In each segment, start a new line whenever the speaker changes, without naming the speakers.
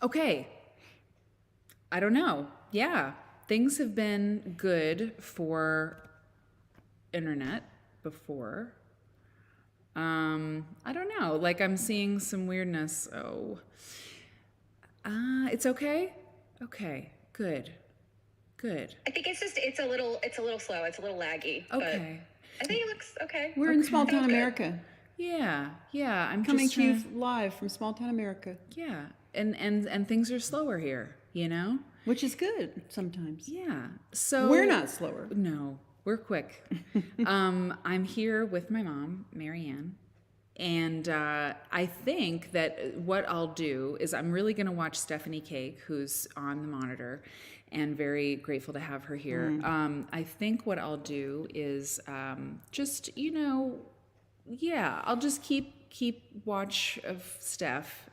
Okay. I don't know. Yeah. Things have been good for internet before. I don't know. Like I'm seeing some weirdness. Oh. It's okay. Okay. Good. Good.
I think it's a little slow. It's a little laggy.
Okay.
But I think it looks okay.
We're in small town America.
Yeah. Yeah. I'm
Coming
just
to you
trying
live from small town America.
Yeah. And things are slower here, you know?
Which is good sometimes.
Yeah. So
We're not slower.
No, we're quick. I'm here with my mom, Marianne. And I think that what I'll do is I'm really going to watch Stephanie Cake, who's on the monitor, and very grateful to have her here. I think what I'll do is just, I'll just keep watch of Steph.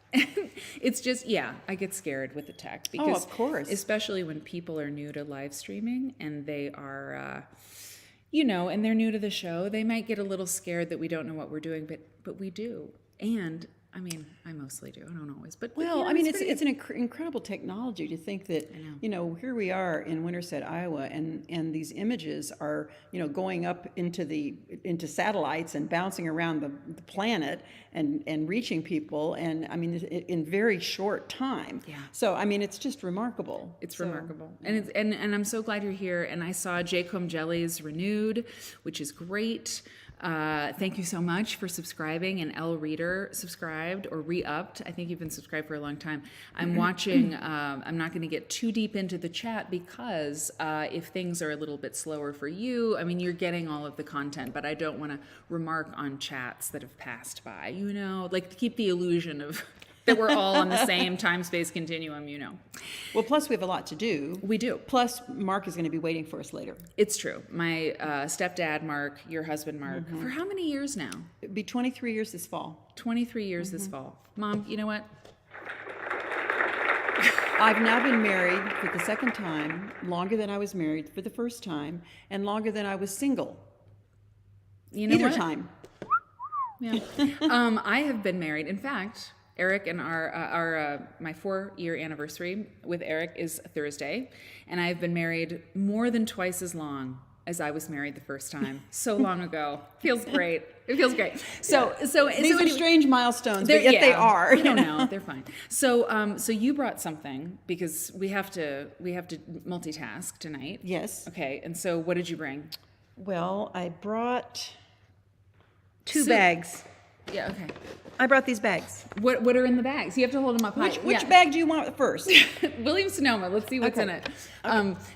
It's just, I get scared with the tech because,
of course,
especially when people are new to live streaming and they are, and they're new to the show, they might get a little scared that we don't know what we're doing, but we do. And I mean, I mostly do. I don't always, but
it's an incredible technology to think that here we are in Winterset, Iowa, and these images are going up into satellites and bouncing around the planet and reaching people, and I mean in very short time.
Yeah.
So I mean it's just remarkable.
It's remarkable, and I'm so glad you're here. And I saw J-Comb Jellies renewed, which is great. Thank you so much for subscribing, and L Reader subscribed or re-upped. I think you've been subscribed for a long time. I'm watching, I'm not going to get too deep into the chat because if things are a little bit slower for you, I mean, you're getting all of the content, but I don't want to remark on chats that have passed by, like to keep the illusion of that we're all on the same time-space continuum,
Well, plus we have a lot to do.
We do.
Plus Mark is going to be waiting for us later.
It's true. My stepdad, Mark, your husband, Mark, for how many years now?
It'll be 23 years this fall.
23 years this fall. Mom, you know what?
I've now been married for the second time, longer than I was married for the first time, and longer than I was single. Either time.
Yeah. I have been married. In fact, Eric and my 4-year anniversary with Eric is Thursday, and I've been married more than twice as long as I was married the first time. So long ago. Feels great. It feels great. So
these are strange milestones, but yet they are.
I don't know. They're fine. So you brought something because we have to multitask tonight.
Yes.
Okay. And so what did you bring?
Well, I brought two
Soup.
bags.
Yeah. Okay.
I brought these bags.
What are in the bags? You have to hold them up high.
Which bag do you want first?
Williams-Sonoma. Let's see what's in it.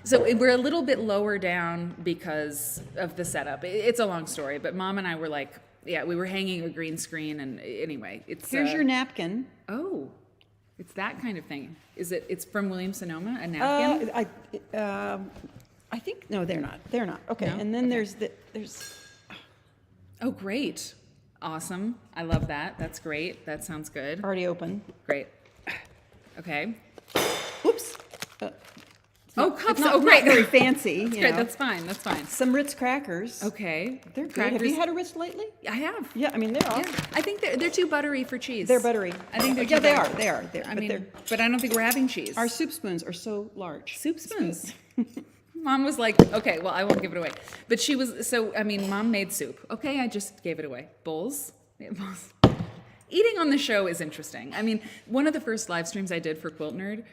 So we're a little bit lower down because of the setup. It's a long story, but Mom and I were like, we were hanging a green screen, and anyway,
here's your napkin.
Oh, it's that kind of thing. It's from Williams-Sonoma, a napkin?
I think no, they're not. They're not. Okay, no? And then there's.
Oh, great. Awesome. I love that. That's great. That sounds good.
Already open.
Great. Okay.
Oops.
Cups.
Not very fancy.
That's great. That's fine. That's fine.
Some Ritz crackers.
Okay.
They're good. Have you had a Ritz lately?
I have.
Yeah, I mean they're awesome.
Yeah. I think they're too buttery for cheese.
They're buttery.
I think they're
too buttery. They are.
But I don't think we're having cheese.
Our soup spoons are so large.
Soup spoons. Mom was like, okay, well, I won't give it away. But she was, Mom made soup. Okay, I just gave it away. Bowls. Yeah, bowls. Eating on the show is interesting. I mean, one of the first live streams I did for Quilt Nerd,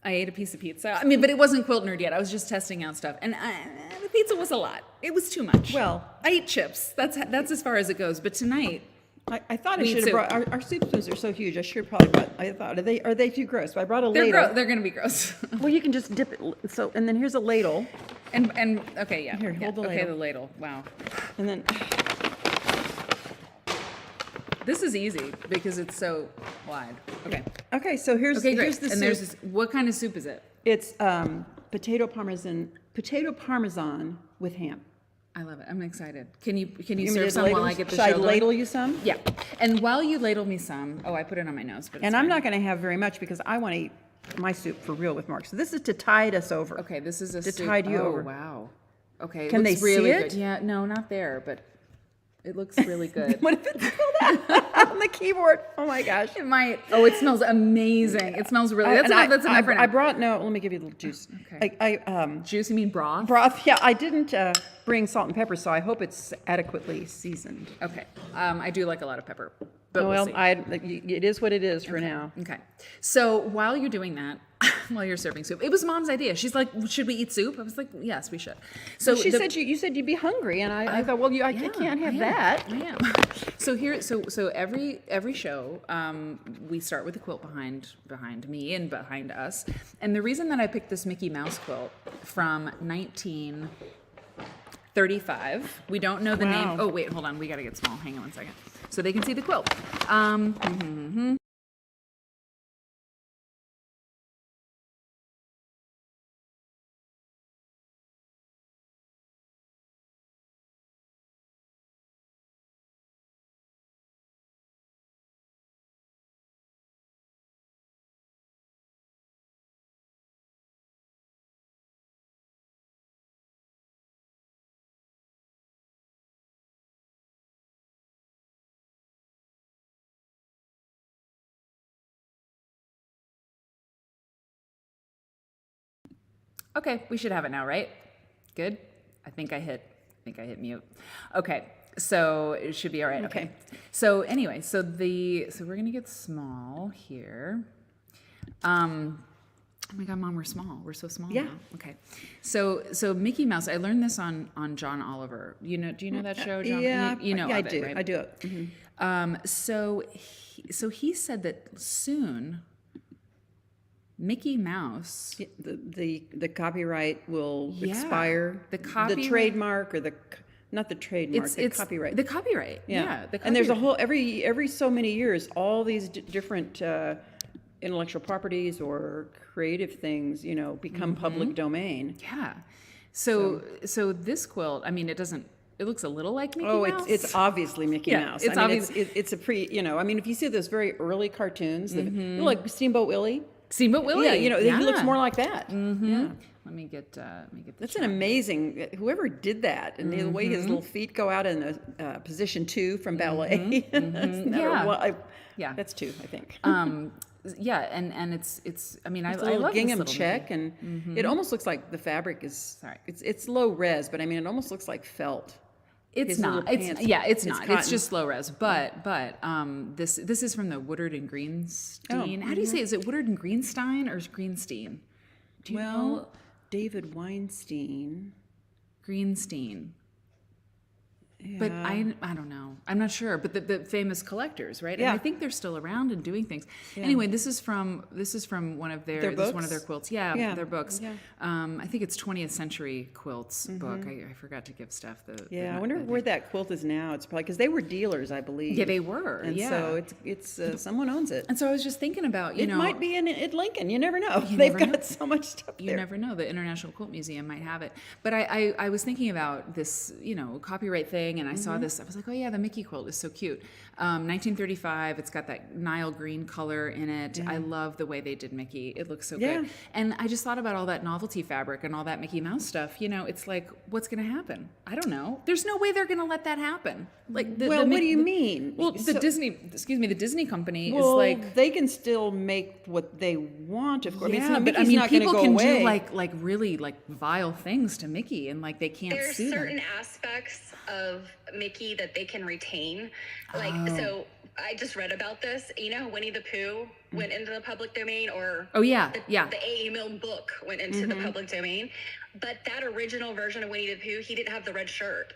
I ate a piece of pizza. I mean, but it wasn't Quilt Nerd yet. I was just testing out stuff. And the pizza was a lot. It was too much.
Well,
I eat chips. That's as far as it goes. But tonight,
I thought I should have brought, our soup spoons are so huge, I should probably brought, I thought, are they too gross? So I brought a ladle.
They're going to be gross.
Well, you can just dip it, so, and then here's a ladle.
And okay, yeah.
Here, hold the ladle.
Okay, the ladle, wow.
And then.
This is easy because it's so wide. Okay.
Okay, so here's the
and
soup.
There's this, what kind of soup is it?
It's potato parmesan with ham.
I love it. I'm excited. Can you serve some while I get the show
going?
Should
I ladle you some?
Yeah. And while you ladle me some, I put it on my nose, but
and I'm not going to have very much because I want to eat my soup for real with Mark. So this is to tide us over.
Okay, this is
to tide you over.
Oh wow. Okay.
Can they
really
see it?
Good. Yeah. No, not there, but it looks really good.
What if it's spilled out? on the keyboard. Oh my gosh.
It might. Oh, it smells amazing. It smells really. That's enough. That's enough for now.
I brought let me give you a little juice.
Okay. Juice? You mean broth?
Broth. Yeah, I didn't bring salt and pepper, so I hope it's adequately seasoned.
Okay. I do like a lot of pepper. But
Well,
see.
it is what it is for now.
Okay. So while you're doing that, while you're serving soup, it was Mom's idea. She's like, "Should we eat soup?" I was like, "Yes, we should." So
She said you said you'd be hungry, and I thought, well, I can't have that.
I am. So every show, we start with a quilt behind me and behind us. And the reason that I picked this Mickey Mouse quilt from 1935, we don't know the name. Oh wait, hold on, we got to get small. Hang on one second, so they can see the quilt. Okay, we should have it now, right? Good. I think I hit mute. Okay, so it should be all right. Okay. So anyway, so we're gonna get small here. Oh my God, Mom, we're small. We're so small.
Yeah.
Now. Okay. So Mickey Mouse. I learned this on John Oliver. Do you know that show, John?
Yeah.
You know
Yeah,
of
I do.
It, right?
I do it. Mm-hmm.
So he said that soon Mickey Mouse.
The copyright will expire.
The copyright-
trademark or not the trademark, the copyright.
The copyright. Yeah. The
And there's a
copyright.
whole every so many years, all these different intellectual properties or creative things, become public domain.
Yeah. So this quilt, I mean, it looks a little like Mickey
Oh,
Mouse.
it's obviously Mickey
Yeah,
Mouse.
it's
I mean,
obvious-
it's a if you see those very early cartoons, like Steamboat Willie.
Steamboat Willie.
Yeah, he looks more like that. Yeah.
Let me get the
That's an amazing, whoever did that, and the way his little feet go out in position 2 from ballet.
Yeah.
That's 2, I think.
Yeah, and it's I mean,
It's a
I
little
love
gingham
this little
check,
Mickey.
and it almost looks like the fabric is.
Sorry.
It's low res, but I mean, it almost looks like felt.
It's
his
not.
little
It's
pants.
yeah. It's
It's
not.
cotton.
It's just low res. But this is from the Woodard and Greenstein. How do you say? Is it Woodard and Greenstein or is Greenstein? Do you know?
David Weinstein.
Greenstein. But I don't know. I'm not sure. But the famous collectors, right?
Yeah.
And I think they're still around and doing things. Anyway, this is from one of their
Their
this is one of
books?
their quilts. Yeah, their books.
Yeah.
I think it's 20th Century Quilts book. I forgot to give Steph the.
I wonder where that quilt is now. It's probably because they were dealers, I believe.
Yeah, they were.
And
yeah.
so it's someone owns it.
And so I was just thinking about
It
know.
might be at Lincoln. You never know. They've
never
got so much stuff
You
there.
never know. The International Quilt Museum might have it. But I was thinking about this, copyright thing, and I saw this. I was like, oh yeah, the Mickey quilt is so cute. 1935. It's got that Nile green color in it. I love the way they did Mickey. It looks so good. And I just thought about all that novelty fabric and all that Mickey Mouse stuff. It's like, what's going to happen? I don't know. There's no way they're going to let that happen. Like,
What do you mean?
Well, the Disney company is
Well,
like.
they can still make what they want, of course.
Yeah,
Mickey's not going to
people
go
can
away.
do like really like vile things to Mickey, and like they can't
There's
sue
certain
them.
aspects of Mickey that they can retain. So I just read about this. How Winnie the Pooh went into the public domain, or
Oh yeah,
the A.E. Milne book went into the public domain. But that original version of Winnie the Pooh, he didn't have the red shirt.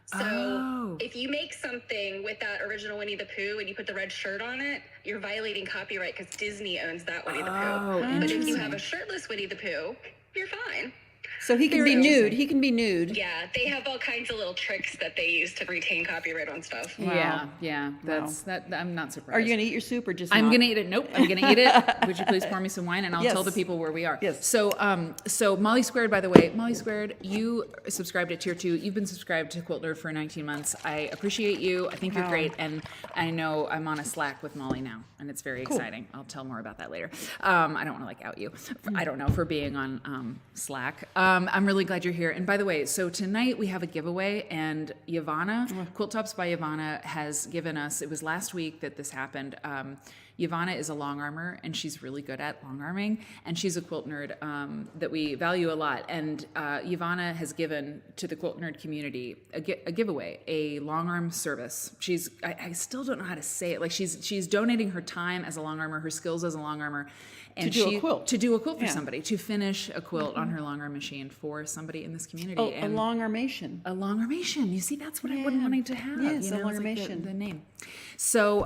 So if you make something with that original Winnie the Pooh and you put the red shirt on it, you're violating copyright because Disney owns that Winnie the Pooh. But if you have a shirtless Winnie the Pooh, you're fine.
So he can be nude. He can be nude.
Yeah, they have all kinds of little tricks that they use to retain copyright on stuff.
Yeah. That's that. I'm not surprised.
Are you going to eat your soup or just
I'm
not?
gonna eat it. Nope, I'm gonna eat it. Would you please pour me some wine, and I'll tell the people where we are.
Yes.
So Molly Squared, by the way, Molly Squared, you subscribed at Tier 2. You've been subscribed to Quilt Nerd for 19 months. I appreciate you. I think you're great, and I know I'm on a Slack with Molly now, and it's very exciting. I'll tell more about that later. I don't want to out you. I don't know, for being on Slack. I'm really glad you're here. And by the way, so tonight we have a giveaway, and Yvonne, Quilt Tops by Yvonne, has given us, it was last week that this happened. Yvonne is a long armor, and she's really good at long arming, and she's a quilt nerd that we value a lot. And Yvonne has given to the quilt nerd community a giveaway, a long arm service. I still don't know how to say it. Like she's donating her time as a long armor, her skills as a long armor, and
to do a quilt
for somebody, to finish a quilt on her long arm machine for somebody in this community.
Oh,
and
a long armation.
a long armation. You see, that's what I've been wanting to have.
Yes,
you know,
a long
it's like
armation.
the name. So,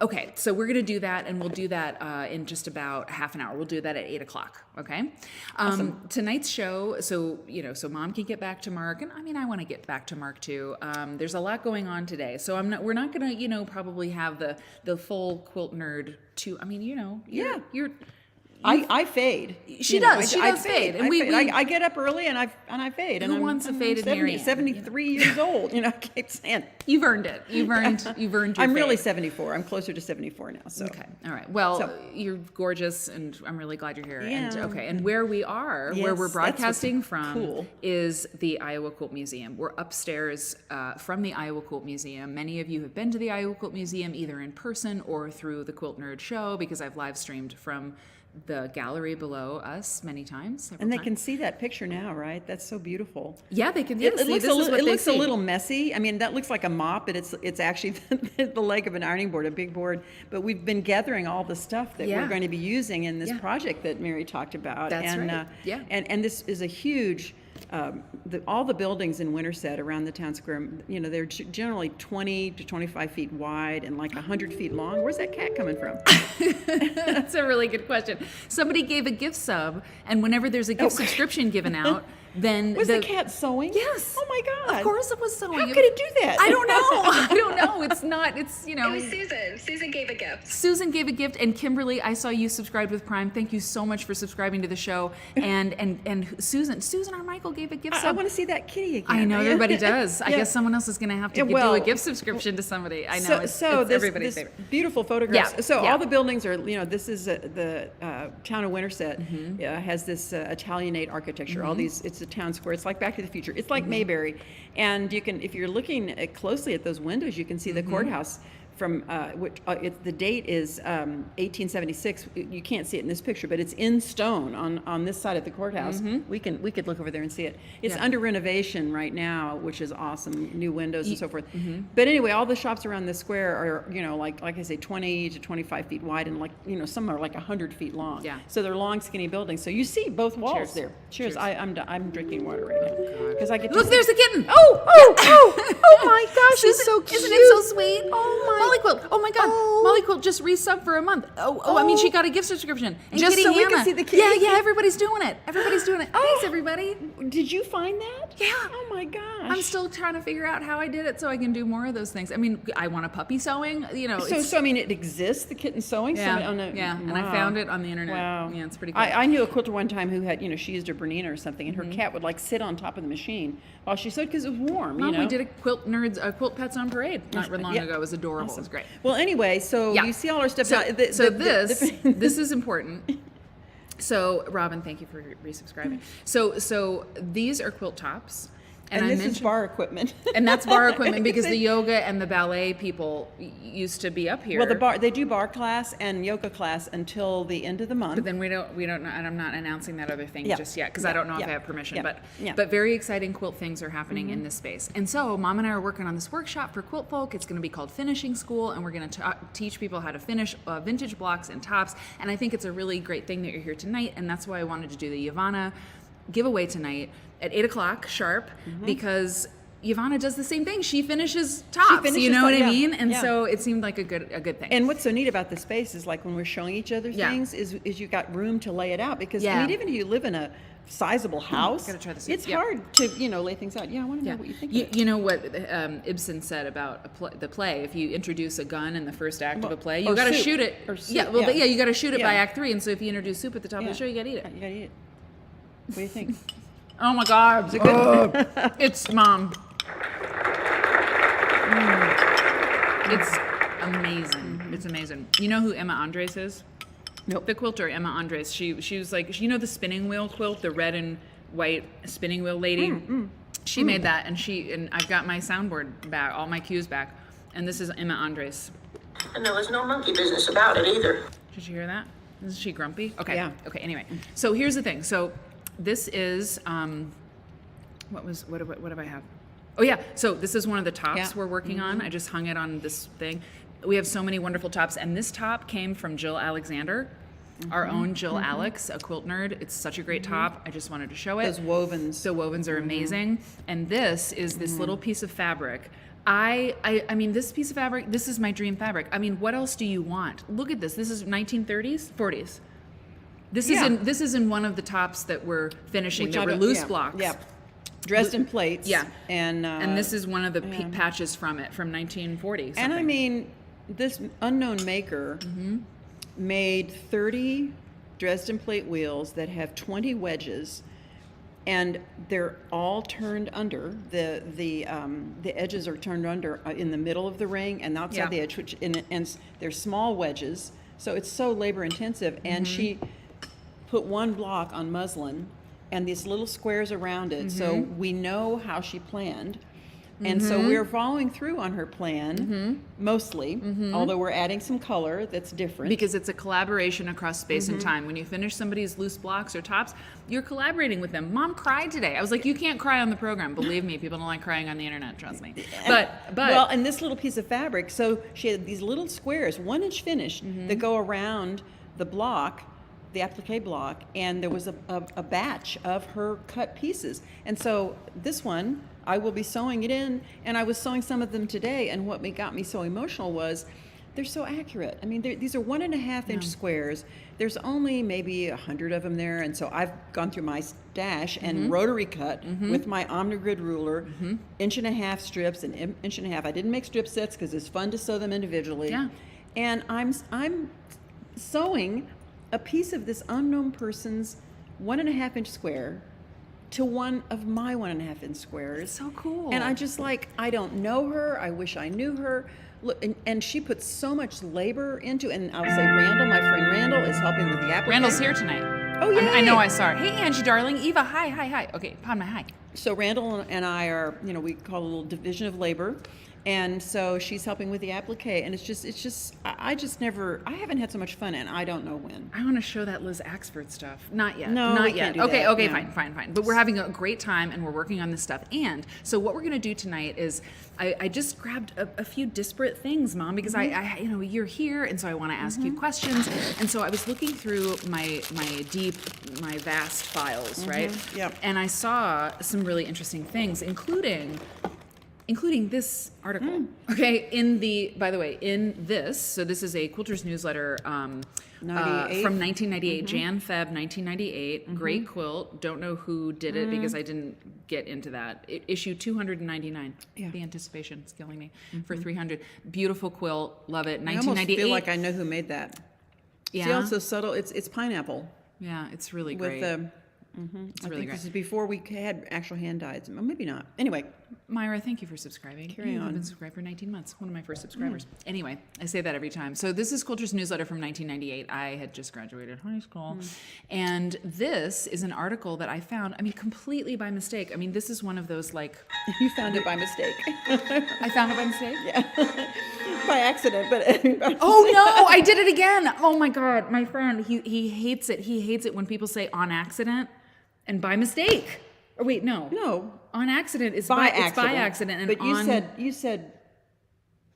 okay, so we're going to do that, and we'll do that in just about half an hour. We'll do that at 8 o'clock, okay?
Awesome.
Tonight's show, so Mom can get back to Mark, and I mean, I want to get back to Mark too. There's a lot going on today, so we're not going to, probably have the full quilt nerd you're
I fade.
She does. She does fade. And
I get up early and I fade.
Who wants a faded Marianne?
73 years old. I keep saying.
You've earned it. You've earned your
I'm really
fade.
74. I'm closer to 74 now. So.
Okay. All right. Well, you're gorgeous, and I'm really glad you're here.
Yeah.
And where we are, where
Yes,
we're
that's
broadcasting
what's
from,
cool.
is the Iowa Quilt Museum. We're upstairs from the Iowa Quilt Museum. Many of you have been to the Iowa Quilt Museum either in person or through the Quilt Nerd show, because I've live streamed from the gallery below us many times.
And they can see that picture now, right? That's so beautiful.
Yeah, they can.
It
See,
looks,
this
a little messy. I mean, that looks like a mop, but it's actually the leg of an ironing board, a big board. But we've been gathering all the stuff that we're going to be using in this project that Mary talked about.
That's right.
And this is a huge. All the buildings in Winterset around the town square, they're generally 20 to 25 feet wide and like 100 feet long. Where's that cat coming from?
That's a really good question. Somebody gave a gift sub, and whenever there's a gift subscription given out, then
Was the cat sewing?
Yes.
Oh my God.
Of course it was sewing.
How could it do that?
I don't know. I don't know. It's not. It's
It was Susan. Susan gave a gift.
Susan gave a gift, and Kimberly, I saw you subscribed with Prime. Thank you so much for subscribing to the show. And Susan Armichael gave a gift
I
sub.
want to see that kitty again.
I know everybody does. I
Yeah.
guess someone else is going to have to do a gift subscription to somebody. I know. It's everybody's favorite.
Beautiful photographs.
Yeah,
So
yeah.
all the buildings are, this is the town of Winterset has this Italianate architecture. All these, it's a town square. It's like Back to the Future. It's like Mayberry, and you can, if you're looking closely at those windows, you can see the courthouse. From which the date is 1876. You can't see it in this picture, but it's in stone on this side of the courthouse. We could look over there and see it. It's under renovation right now, which is awesome. New windows and so forth. But anyway, all the shops around the square are like I say, 20 to 25 feet wide, and some are like 100 feet long.
Yeah.
So they're long, skinny buildings. So you see both walls
Cheers.
there. Cheers.
Cheers.
I'm drinking water right now because I get to
Look,
see-
there's a kitten.
Oh my gosh,
Susan,
it's so cute.
Isn't it so sweet?
Oh my.
Molly Quilt. Oh my God.
Oh.
Molly Quilt just resub for a month. I mean, she got a gift subscription. And
Just
Kitty
so we can
Hannah.
see the kitty?
Yeah, everybody's doing it. Everybody's doing it. Thanks, everybody.
Did you find that?
Yeah.
Oh my gosh.
I'm still trying to figure out how I did it so I can do more of those things. I mean, I want a puppy sewing.
So I mean, it exists, the kitten sewing.
Yeah,
Wow.
and I found it on the internet.
Wow.
Yeah, it's pretty cool.
I knew a quilter one time who had, she used a Bernina or something, and her cat would like sit on top of the machine while she sewed because it was warm.
Mom, we did a Quilt Pets on Parade not long
Yeah.
ago. It was adorable. It was great.
Well, anyway, so you see all our stuff.
So,
now.
This is important. So, Robin, thank you for resubscribing. So these are quilt tops.
And this is bar equipment.
And that's bar equipment because the yoga and the ballet people used to be up here.
Well, they do bar class and yoga class until the end of the month.
But then we don't know, and I'm not announcing that other thing just yet because I don't know if I have permission. But very exciting quilt things are happening in this space. And so Mom and I are working on this workshop for quilt folk. It's going to be called Finishing School, and we're going to teach people how to finish vintage blocks and tops. And I think it's a really great thing that you're here tonight, and that's why I wanted to do the Yvonne giveaway tonight at 8 o'clock sharp because Yvonne does the same thing. She finishes tops, you know what I mean? And so it seemed like a good thing.
And what's so neat about the space is like when we're showing each other things is you got room to lay it out because I mean, even if you live in a sizable house,
gotta try this.
it's hard to lay things out. I want to know what you think.
You know what Ibsen said about the play. If you introduce a gun in the first act of a play, you got to shoot it. You got to shoot it by Act 3. And so if you introduce soup at the top of the show, you got to eat it.
You got to eat it. What do you think?
Oh my God! Is it good? It's Mom. It's amazing. It's amazing. You know who Emma Andres is?
Nope.
The quilter Emma Andres. She was like, the spinning wheel quilt, the red and white spinning wheel lady. She made that, and I've got my soundboard back, all my cues back. And this is Emma Andres.
And there was no monkey business about it either.
Did you hear that? Is she grumpy? Okay.
Yeah.
Okay. Anyway, so here's the thing. So this is what do I have? Oh yeah. So this is one of the tops we're working on. I just hung it on this thing. We have so many wonderful tops, and this top came from Jill Alexander, our own Jill Alex, a quilt nerd. It's such a great top. I just wanted to show it.
Those wovens.
The wovens are amazing, and this is this little piece of fabric. I mean, this piece of fabric, this is my dream fabric. I mean, what else do you want? Look at this. This is 1930s, 40s. This is in one of the tops that we're finishing. They were loose blocks.
Yeah. Dressed in plates.
Yeah.
And
this is one of the patches from it from 1940.
And I mean, this unknown maker made 30 Dresden plate wheels that have 20 wedges, and they're all turned under. The edges are turned under in the middle of the ring and outside the edge, which and they're small wedges, so it's so labor intensive. And she put one block on muslin and these little squares around it, so we know how she planned. And so we're following through on her plan, mostly, although we're adding some color that's different.
Because it's a collaboration across space and time. When you finish somebody's loose blocks or tops, you're collaborating with them. Mom cried today. I was like, you can't cry on the program. Believe me, people don't like crying on the internet, trust me. But
well, and this little piece of fabric, so she had these little squares, 1 inch finish, that go around the block, the applique block, and there was a batch of her cut pieces. And so this one, I will be sewing it in, and I was sewing some of them today, and what got me so emotional was they're so accurate. I mean, these are 1.5 inch squares. There's only maybe 100 of them there, and so I've gone through my stash and rotary cut with my Omnigrid ruler, 1.5 inch strips, and 1.5 inch. I didn't make strip sets because it's fun to sew them individually.
Yeah.
And I'm sewing a piece of this unknown person's 1.5 inch square to one of my 1.5 inch squares.
So cool.
And I just I don't know her. I wish I knew her. Look, and she puts so much labor into, and I'll say Randall, my friend Randall, is helping with the applique.
Randall's here tonight.
Oh, yeah.
I know I saw her. Hey, Angie, darling. Eva, hi. Okay, pardon my hi.
So Randall and I are, we call a little division of labor. And so she's helping with the applique, and I haven't had so much fun, and I don't know when.
I want to show that Liz Axford stuff. Not yet.
No,
not
we
yet.
can't do
Okay,
that.
okay,
No.
fine. But we're having a great time, and we're working on this stuff. And so what we're going to do tonight is I just grabbed a few disparate things, Mom, because I you're here, and so I want to ask you questions. And so I was looking through my vast files, right?
Yep.
And I saw some really interesting things, including this article. Okay, by the way, so this is a Quilter's newsletter from 1998, Jan-Feb 1998. Great quilt. Don't know who did it because I didn't get into that. Issue 299.
Yeah.
The anticipation is killing me for 300. Beautiful quilt. Love it.
I almost
1998.
feel like I know who made that.
Yeah.
See how it's so subtle? It's pineapple.
Yeah, it's really
With
great.
It's
really
think
great.
This is before we had actual hand dyes. Well, maybe not. Anyway,
Myra, thank you for subscribing. You've been subscribed for 19 months. One of my first subscribers. Anyway, I say that every time. So this is Quilter's newsletter from 1998. I had just graduated high school. And this is an article that I found, completely by mistake. This is one of those
you found it by mistake.
I found it by mistake?
Yeah. By accident, but
oh no, I did it again. Oh my God, my friend, he hates it. He hates it when people say on accident and by mistake. Or wait, no. On accident is by accident. It's by accident. And
but you said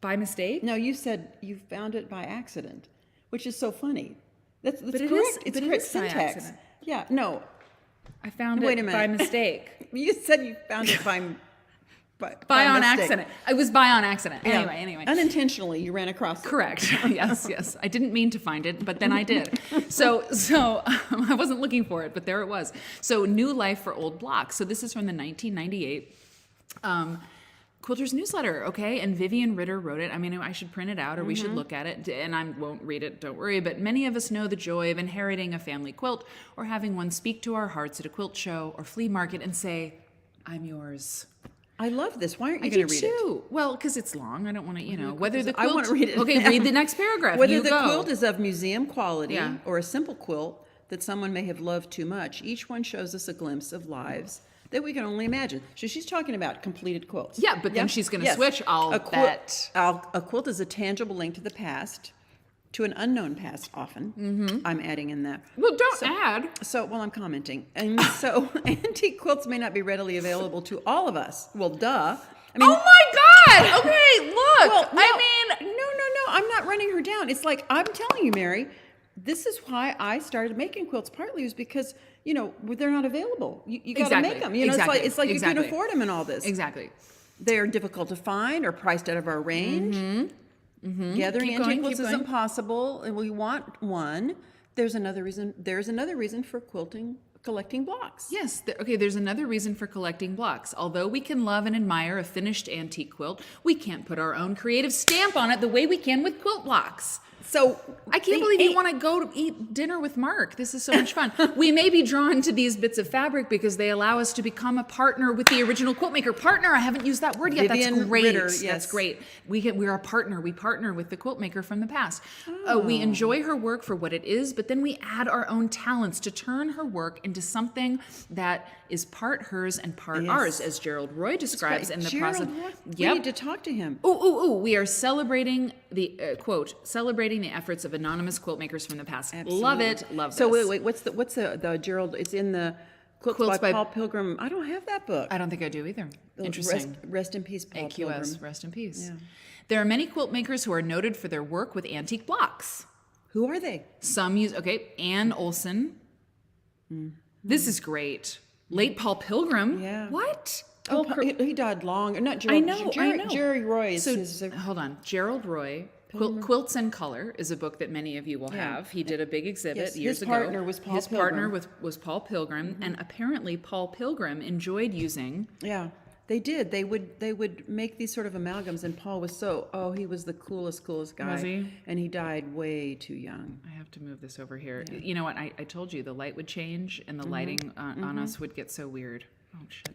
by mistake?
No, you said you found it by accident, which is so funny. That's
but
correct.
It's
correct
by
syntax.
accident.
Yeah, no.
I found
Wait a
it
minute.
by mistake.
You said you found it by
on
mistake.
accident. It was by on accident.
Yeah.
Anyway.
Unintentionally, you ran across it.
Correct. Yes. I didn't mean to find it, but then I did. So I wasn't looking for it, but there it was. So New Life for Old Blocks. So this is from the 1998 Quilter's newsletter, okay? And Vivian Ritter wrote it. I should print it out or we should look at it. And I won't read it, don't worry. But many of us know the joy of inheriting a family quilt or having one speak to our hearts at a quilt show or flea market and say, I'm yours.
I love this. Why aren't you
I
going
do
to read it?
too. Well, because it's long. I don't want to, whether the
I
quilt...
want to read it.
Okay, read the next paragraph.
Whether
You
the
go.
quilt is of museum quality
Yeah.
or a simple quilt, that someone may have loved too much, each one shows us a glimpse of lives that we can only imagine. So she's talking about completed quilts.
Yeah, but then she's going to switch, I'll bet.
A quilt is a tangible link to the past, to an unknown past often. I'm adding in that.
Well, don't add.
So, well, I'm commenting. And so antique quilts may not be readily available to all of us. Well, duh. I mean,
Oh my God! Okay, look.
well, no,
I mean,
no. I'm not running her down. It's like, I'm telling you, Mary, this is why I started making quilts. Partly was because, they're not available. You got to make them. It's like you can afford them and all this.
exactly.
They are difficult to find or priced out of our range. Gathering
Keep going,
antique quilts
keep
isn't
going.
possible, and we want one. There's another reason for collecting blocks.
Yes. Okay, there's another reason for collecting blocks. Although we can love and admire a finished antique quilt, we can't put our own creative stamp on it the way we can with quilt blocks.
So
I can't believe you want to go to eat dinner with Mark. This is so much fun. We may be drawn to these bits of fabric because they allow us to become a partner with the original quilt maker. Partner, I haven't used that word yet.
Vivian
That's great.
Ritter, yes.
That's great. We're a partner. We partner with the quilt maker from the past. We enjoy her work for what it is, but then we add our own talents to turn her work into something that is part hers and part ours, as Gerald Roy describes in the process.
We need to talk to him.
We are celebrating the celebrating the efforts of anonymous quilt makers from the past.
Absolutely.
Love it. Love
So
this.
wait, what's the Gerald? It's in the Quilts by Paul Pilgrim. I don't have that book.
I don't think I do either. Interesting.
Rest in peace, Paul Pilgrim.
AQS, rest in peace. Yeah. There are many quilt makers who are noted for their work with antique blocks.
Who are they?
Some use, Anne Olson. This is great. Late Paul Pilgrim.
Yeah.
What?
He died long. Not Gerald.
I know.
Jerry Roy is
So
his,
hold on. Gerald Roy. Quilts in Color is a book that many of you will have. He did a big exhibit years ago.
His partner was Paul
His
Pilgrim.
partner was Paul Pilgrim, and apparently Paul Pilgrim enjoyed using.
Yeah, they did. They would make these sort of amalgams, and Paul was he was the coolest guy.
Was he?
And he died way too young.
I have to move this over here. You know what? I told you the light would change and the lighting on us would get so weird. Oh shit.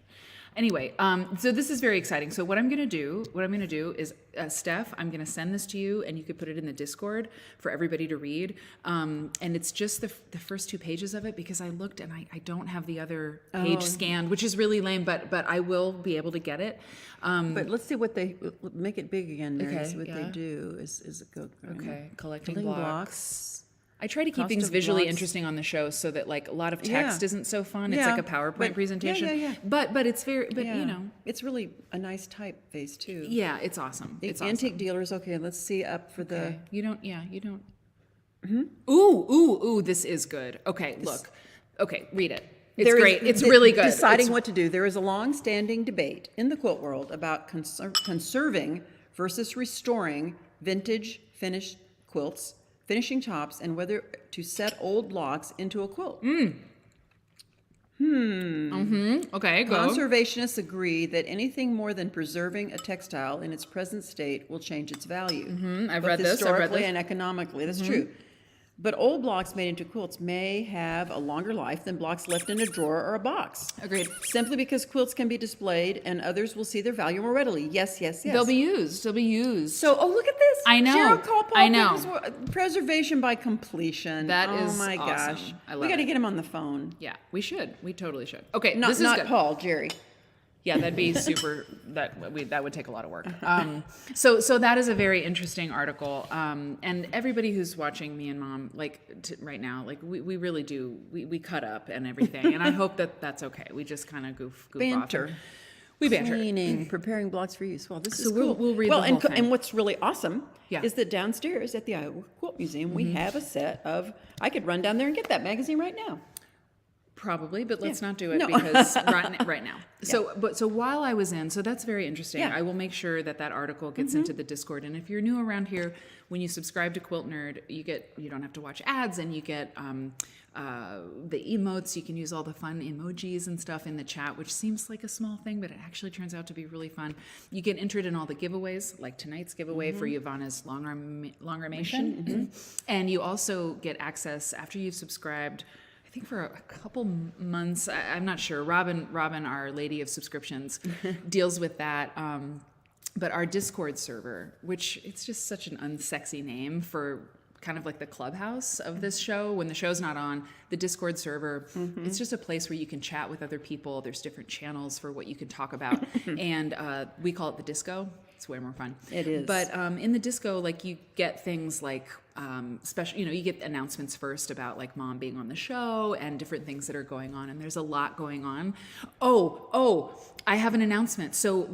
Anyway, so this is very exciting. So what I'm going to do is, Steph, I'm going to send this to you, and you could put it in the Discord for everybody to read. And it's just the first 2 pages of it, because I looked and I don't have the other page scanned, which is really lame, but I will be able to get it.
But let's see what they make it big again, Mary.
Okay,
See what
yeah.
they do is it go?
Collecting
Building
blocks. I try to keep
Cost
things
of
visually
blocks.
interesting on the show so that like a lot of text
Yeah.
isn't so fun. It's
Yeah,
like a PowerPoint
but-
presentation.
yeah.
But it's very,
Yeah. It's really a nice typeface too.
yeah, it's awesome.
The
It's
antique
awesome.
dealers. Okay, let's see up for the.
Okay. You don't. Ooh, this is good. Okay, look. Okay, read it. It's
There is-
great. It's really good.
Deciding
It's-
what to do. There is a long-standing debate in the quilt world about conserving versus restoring vintage finished quilts, finishing tops, and whether to set old blocks into a quilt.
Okay, go.
Conservationists agree that anything more than preserving a textile in its present state will change its value.
I've
both
read this.
historically and economically. That's true. But old blocks made into quilts may have a longer life than blocks left in a drawer or a box.
Agreed.
Simply because quilts can be displayed and others will see their value more readily. Yes.
They'll be used. They'll be used.
So, look at this.
I know.
Gerald Cole Paul
I know.
Pilgrim's Preservation by completion.
That
oh
is
my
awesome.
gosh.
I love
We got to
it.
get him on the phone.
Yeah, we should. We totally should. Okay,
Not
this is good.
Paul, Jerry.
Yeah, that'd be super. That would take a lot of work. So that is a very interesting article. And everybody who's watching me and Mom, right now, we really do. We cut up and everything, and I hope that that's okay. We just kind of goof
Banter.
off. We banter.
Cleaning, preparing blocks for use. Well, this is
we'll-
cool.
we'll read the whole thing.
And what's really awesome
Yeah.
is that downstairs at the Iowa Quilt Museum, we have a set of. I could run down there and get that magazine right now.
Probably, but let's not do it
No.
because right now. So while I was in, so that's very interesting.
Yeah.
I will make sure that article gets into the Discord. And if you're new around here, when you subscribe to Quilt Nerd, you don't have to watch ads, and you get the emotes. You can use all the fun emojis and stuff in the chat, which seems like a small thing, but it actually turns out to be really fun. You get entered in all the giveaways, like tonight's giveaway for Yvonne's long armation, and you also get access after you've subscribed. I think for a couple months, I'm not sure. Robin, our lady of subscriptions, deals with that. But our Discord server, which it's just such an unsexy name for kind of like the clubhouse of this show. When the show's not on, the Discord server, it's just a place where you can chat with other people. There's different channels for what you can talk about. And we call it the disco. It's way more fun.
It is.
But in the disco, like you get things like special, you get announcements first about like mom being on the show and different things that are going on. And there's a lot going on. Oh, I have an announcement. So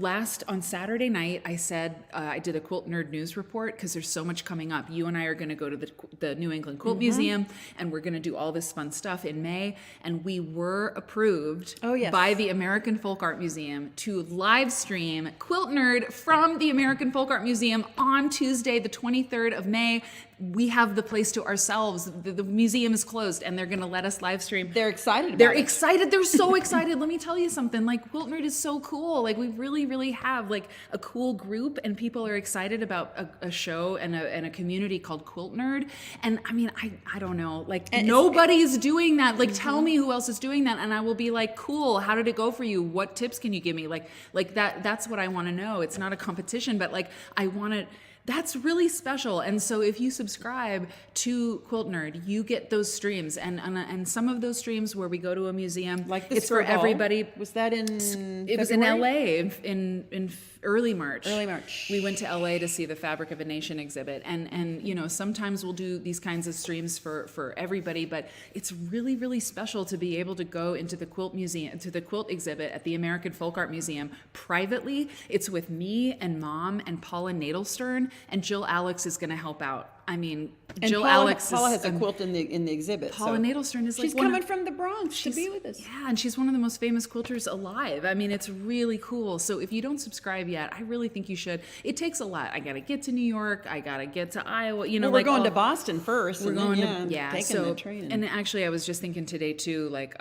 on Saturday night, I said I did a Quilt Nerd news report because there's so much coming up. You and I are going to go to the New England Quilt Museum, and we're going to do all this fun stuff in May. And we were approved by the American Folk Art Museum to live stream Quilt Nerd from the American Folk Art Museum on Tuesday, the 23rd of May. We have the place to ourselves. The museum is closed, and they're going to let us live stream.
They're excited about
They're
it.
excited. They're so excited. Let me tell you something. Like, Quilt Nerd is so cool. Like, we really, really have like a cool group, and people are excited about a show and a community called Quilt Nerd. And I mean, I don't know. Like, nobody's doing that. Like, tell me who else is doing that, and I will be like, cool. How did it go for you? What tips can you give me? Like that. That's what I want to know. It's not a competition, but like, I want to. That's really special. And so if you subscribe to Quilt Nerd, you get those streams. And some of those streams where we go to a museum,
Like
it's for everybody.
Was that in
It was in LA in early March.
Early March.
We went to LA to see the Fabric of a Nation exhibit. And sometimes we'll do these kinds of streams for everybody, but it's really, really special to be able to go into the quilt museum, to the quilt exhibit at the American Folk Art Museum privately. It's with me and Mom and Paula Nadelstern, and Jill Alex is going to help out. I mean,
And
Jill
Paula,
Alex
Paula
is
has a quilt in the exhibit.
Paula Nadelstern is like
she's coming from the Bronx to be with us.
Yeah, and she's one of the most famous quilters alive. I mean, it's really cool. So if you don't subscribe yet, I really think you should. It takes a lot. I got to get to New York. I got to get to Iowa.
Well, we're going to Boston first.
We're going to
taking
so,
the train.
And actually, I was just thinking today too, like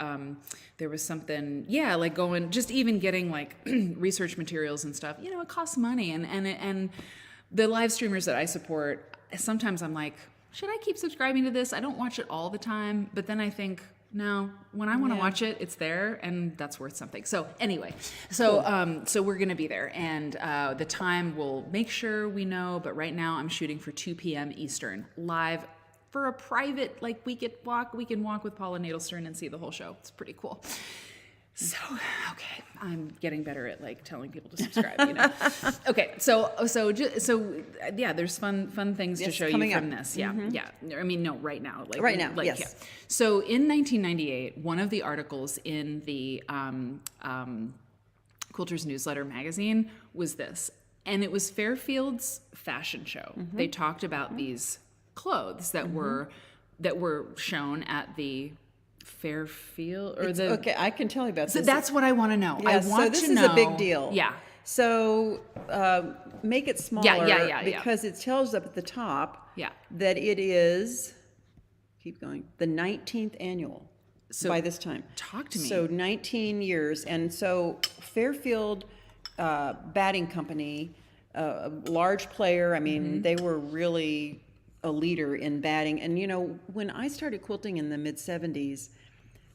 there was something, like going, just even getting like research materials and stuff. It costs money, and the live streamers that I support, sometimes I'm like, should I keep subscribing to this? I don't watch it all the time, but then I think, no, when I want to watch it, it's there, and that's worth something. So anyway, so we're going to be there, and the time we'll make sure we know, but right now I'm shooting for 2 p.m. Eastern, live for a private, like we can walk with Paula Nadelstern and see the whole show. It's pretty cool. So, okay, I'm getting better at like telling people to subscribe, Okay, so yeah, there's fun things to show you from this. Yeah, yeah. I mean, no, right now.
Right now, yes.
Yeah. So in 1998, one of the articles in the Quilters Newsletter magazine was this, and it was Fairfield's fashion show. They talked about these clothes that were shown at the Fairfield
okay, I can tell you about this.
So that's what I want to know.
Yeah,
I want
so this
to
is
know.
a big deal.
Yeah.
So make it smaller
Yeah.
because it tells up at the top
Yeah.
that it is, keep going, the 19th annual by this time.
Talk to me.
So 19 years. And so Fairfield Batting Company, a large player, I mean, they were really a leader in batting. And, when I started quilting in the mid-70s,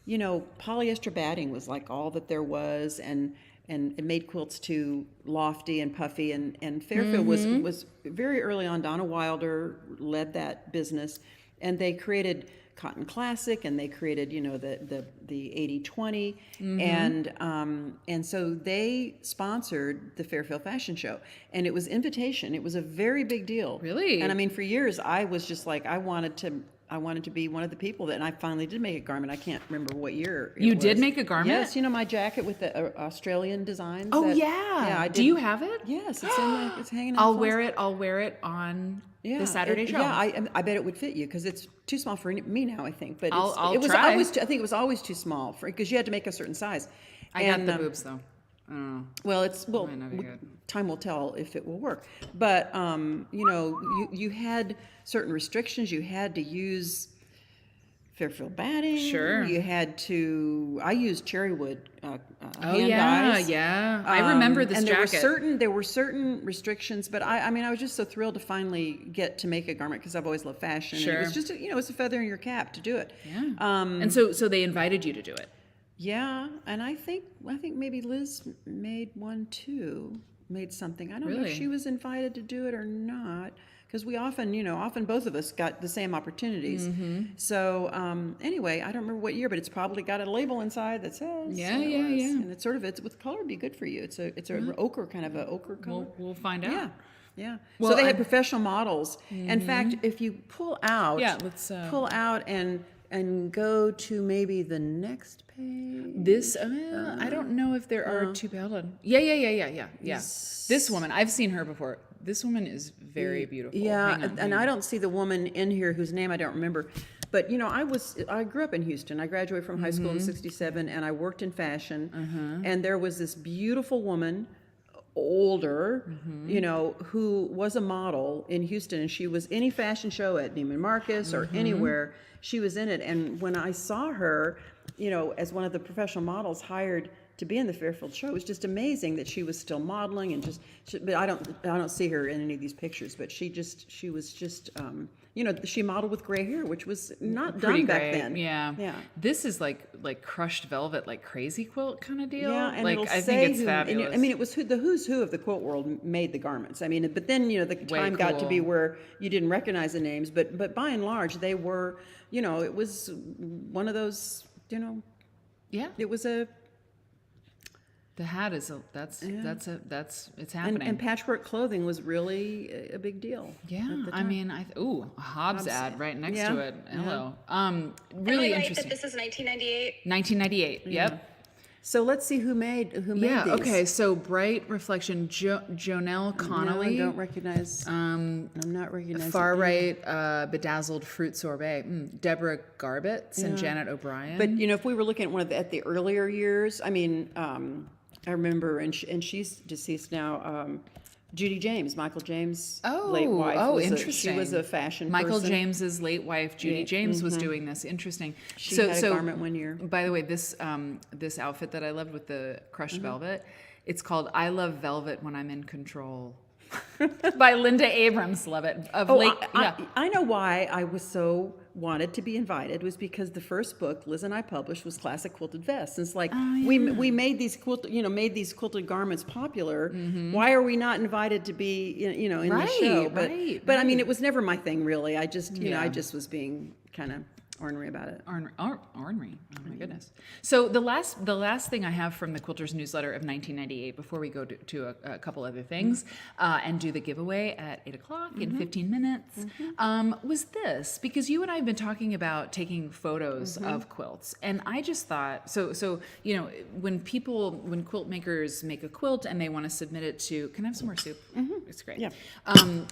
polyester batting was like all that there was, and it made quilts too lofty and puffy. And Fairfield was very early on. Donna Wilder led that business, and they created Cotton Classic, and they created the 80-20, and so they sponsored the Fairfield Fashion Show, and it was invitation. It was a very big deal.
Really?
And I mean, for years I was just like, I wanted to be one of the people that, and I finally did make a garment. I can't remember what year it
You
was.
did make a garment?
Yes, my jacket with the Australian designs.
Oh
that-
yeah.
I did.
Do you have it?
Yes, it's it's hanging in
I'll
the
wear it. I'll wear it on the Saturday show.
Yeah, I bet it would fit you because it's too small for me now, I think. But
I'll
it was
try.
always I think it was always too small because you had to make a certain size.
I got the boobs though. I don't know.
Well,
Might not be good.
time will tell if it will work. But you had certain restrictions. You had to use Fairfield batting.
Sure.
You had to. I used cherrywood hand
yeah,
dyes.
yeah. I remember this
and
jacket.
There were certain restrictions, but I mean, I was just so thrilled to finally get to make a garment because I've always loved fashion.
Sure.
And it was just it's a feather in your cap to do it.
Yeah. And so they invited you to do it.
Yeah, and I think maybe Liz made one too. Made something. I don't know
Really?
if she was invited to do it or not, because we often both of us got the same opportunities. So anyway, I don't remember what year, but it's probably got a label inside that says
Yeah.
and it's with color would be good for you. It's a ochre, kind of a ochre color.
We'll find out.
Yeah.
Well,
So they had professional models. In fact, if you pull out,
let's
pull out and go to maybe the next page.
This I don't know if there are two. Hold on. Yeah. This woman, I've seen her before. This woman is very beautiful.
Yeah,
Hang on.
and I don't see the woman in here whose name I don't remember. But I grew up in Houston. I graduated from high school in '67, and I worked in fashion. And there was this beautiful woman, older, who was a model in Houston, and she was any fashion show at Neiman Marcus or anywhere, she was in it. And when I saw her, as one of the professional models hired to be in the Fairfield show, it was just amazing that she was still modeling and but I don't see her in any of these pictures, but she was just she modeled with gray hair, which was not
Pretty
done back
great.
then.
Yeah. This is like crushed velvet, like crazy quilt kind of deal.
Yeah, and
like
it'll
I
say
think it's
who,
fabulous.
it was the who's who of the quilt world made the garments. But then the time got to be
cool.
where you didn't recognize the names, but by and large they were, it was one of those,
yeah.
it was a.
The hat is it's happening.
And patchwork clothing was really a big deal.
Yeah,
at the
I
time.
mean, a Hobbs ad right next to it. Hello.
Am
Really
I right
interesting.
that this is 1998?
1998. Yep.
So let's see who made these.
Okay. So Bright Reflection, Jonelle Connolly.
No, I don't recognize. I'm not recognizing.
Far Right, Bedazzled Fruit Sorbet. Deborah Garbitz and Janet O'Brien.
But if we were looking at at the earlier years, I remember, and she's deceased now. Judy James, Michael James' late wife.
Interesting.
She was a fashion
Michael
person.
James's late wife, Judy James, was doing this. Interesting.
She had a garment one year.
By the way, this outfit that I loved with the crushed velvet, it's called "I Love Velvet When I'm in Control." By Linda Abrams. Love it.
I know why I was so wanted to be invited was because the first book Liz and I published was Classic Quilted Vests. And it's like we made these quilted garments popular. Why are we not invited to be in the show? But it was never my thing really. I just I just was being kind of ornery about it.
Ornery. Oh my goodness. So the last thing I have from the Quilters newsletter of 1998, before we go to a couple other things and do the giveaway at 8 o'clock in 15 minutes, was this, because you and I have been talking about taking photos of quilts, and I just thought so when quilt makers make a quilt and they want to submit it to, can I have some more soup? It's great.
Yeah.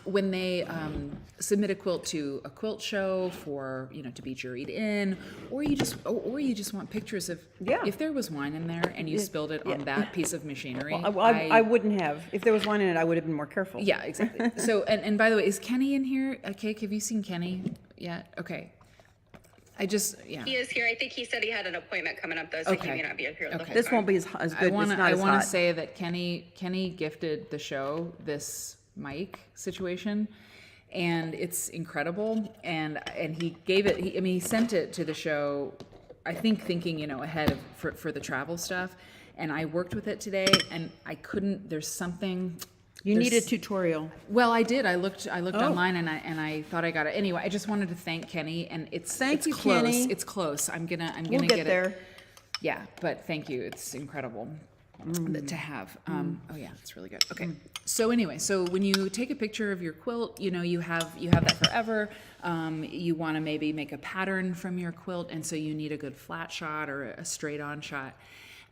When they submit a quilt to a quilt show for to be juried in, or you just want pictures of if there was wine in there and you spilled it on that piece of machinery.
Well, I wouldn't have. If there was wine in it, I would have been more careful.
Yeah, exactly. So and by the way, is Kenny in here? Okay, have you seen Kenny yet? Okay. He
He is here. I think he said he had an appointment coming up though, so he may not be here the whole
This
time.
won't be as good.
I want
to
to say that Kenny gifted the show this mic situation, and it's incredible. And he gave it. He sent it to the show, I think thinking ahead of for the travel stuff. And I worked with it today, and I couldn't. There's something.
You need a tutorial.
Well, I did. I looked online, and I thought I got it. Anyway, I just wanted to thank Kenny, and it's close.
Kenny.
It's close. I'm gonna
We'll
get
there.
it. Yeah, but thank you. It's incredible to have. Oh yeah, it's really good. Okay. So anyway, when you take a picture of your quilt, you have that forever. You want to maybe make a pattern from your quilt, and so you need a good flat shot or a straight on shot.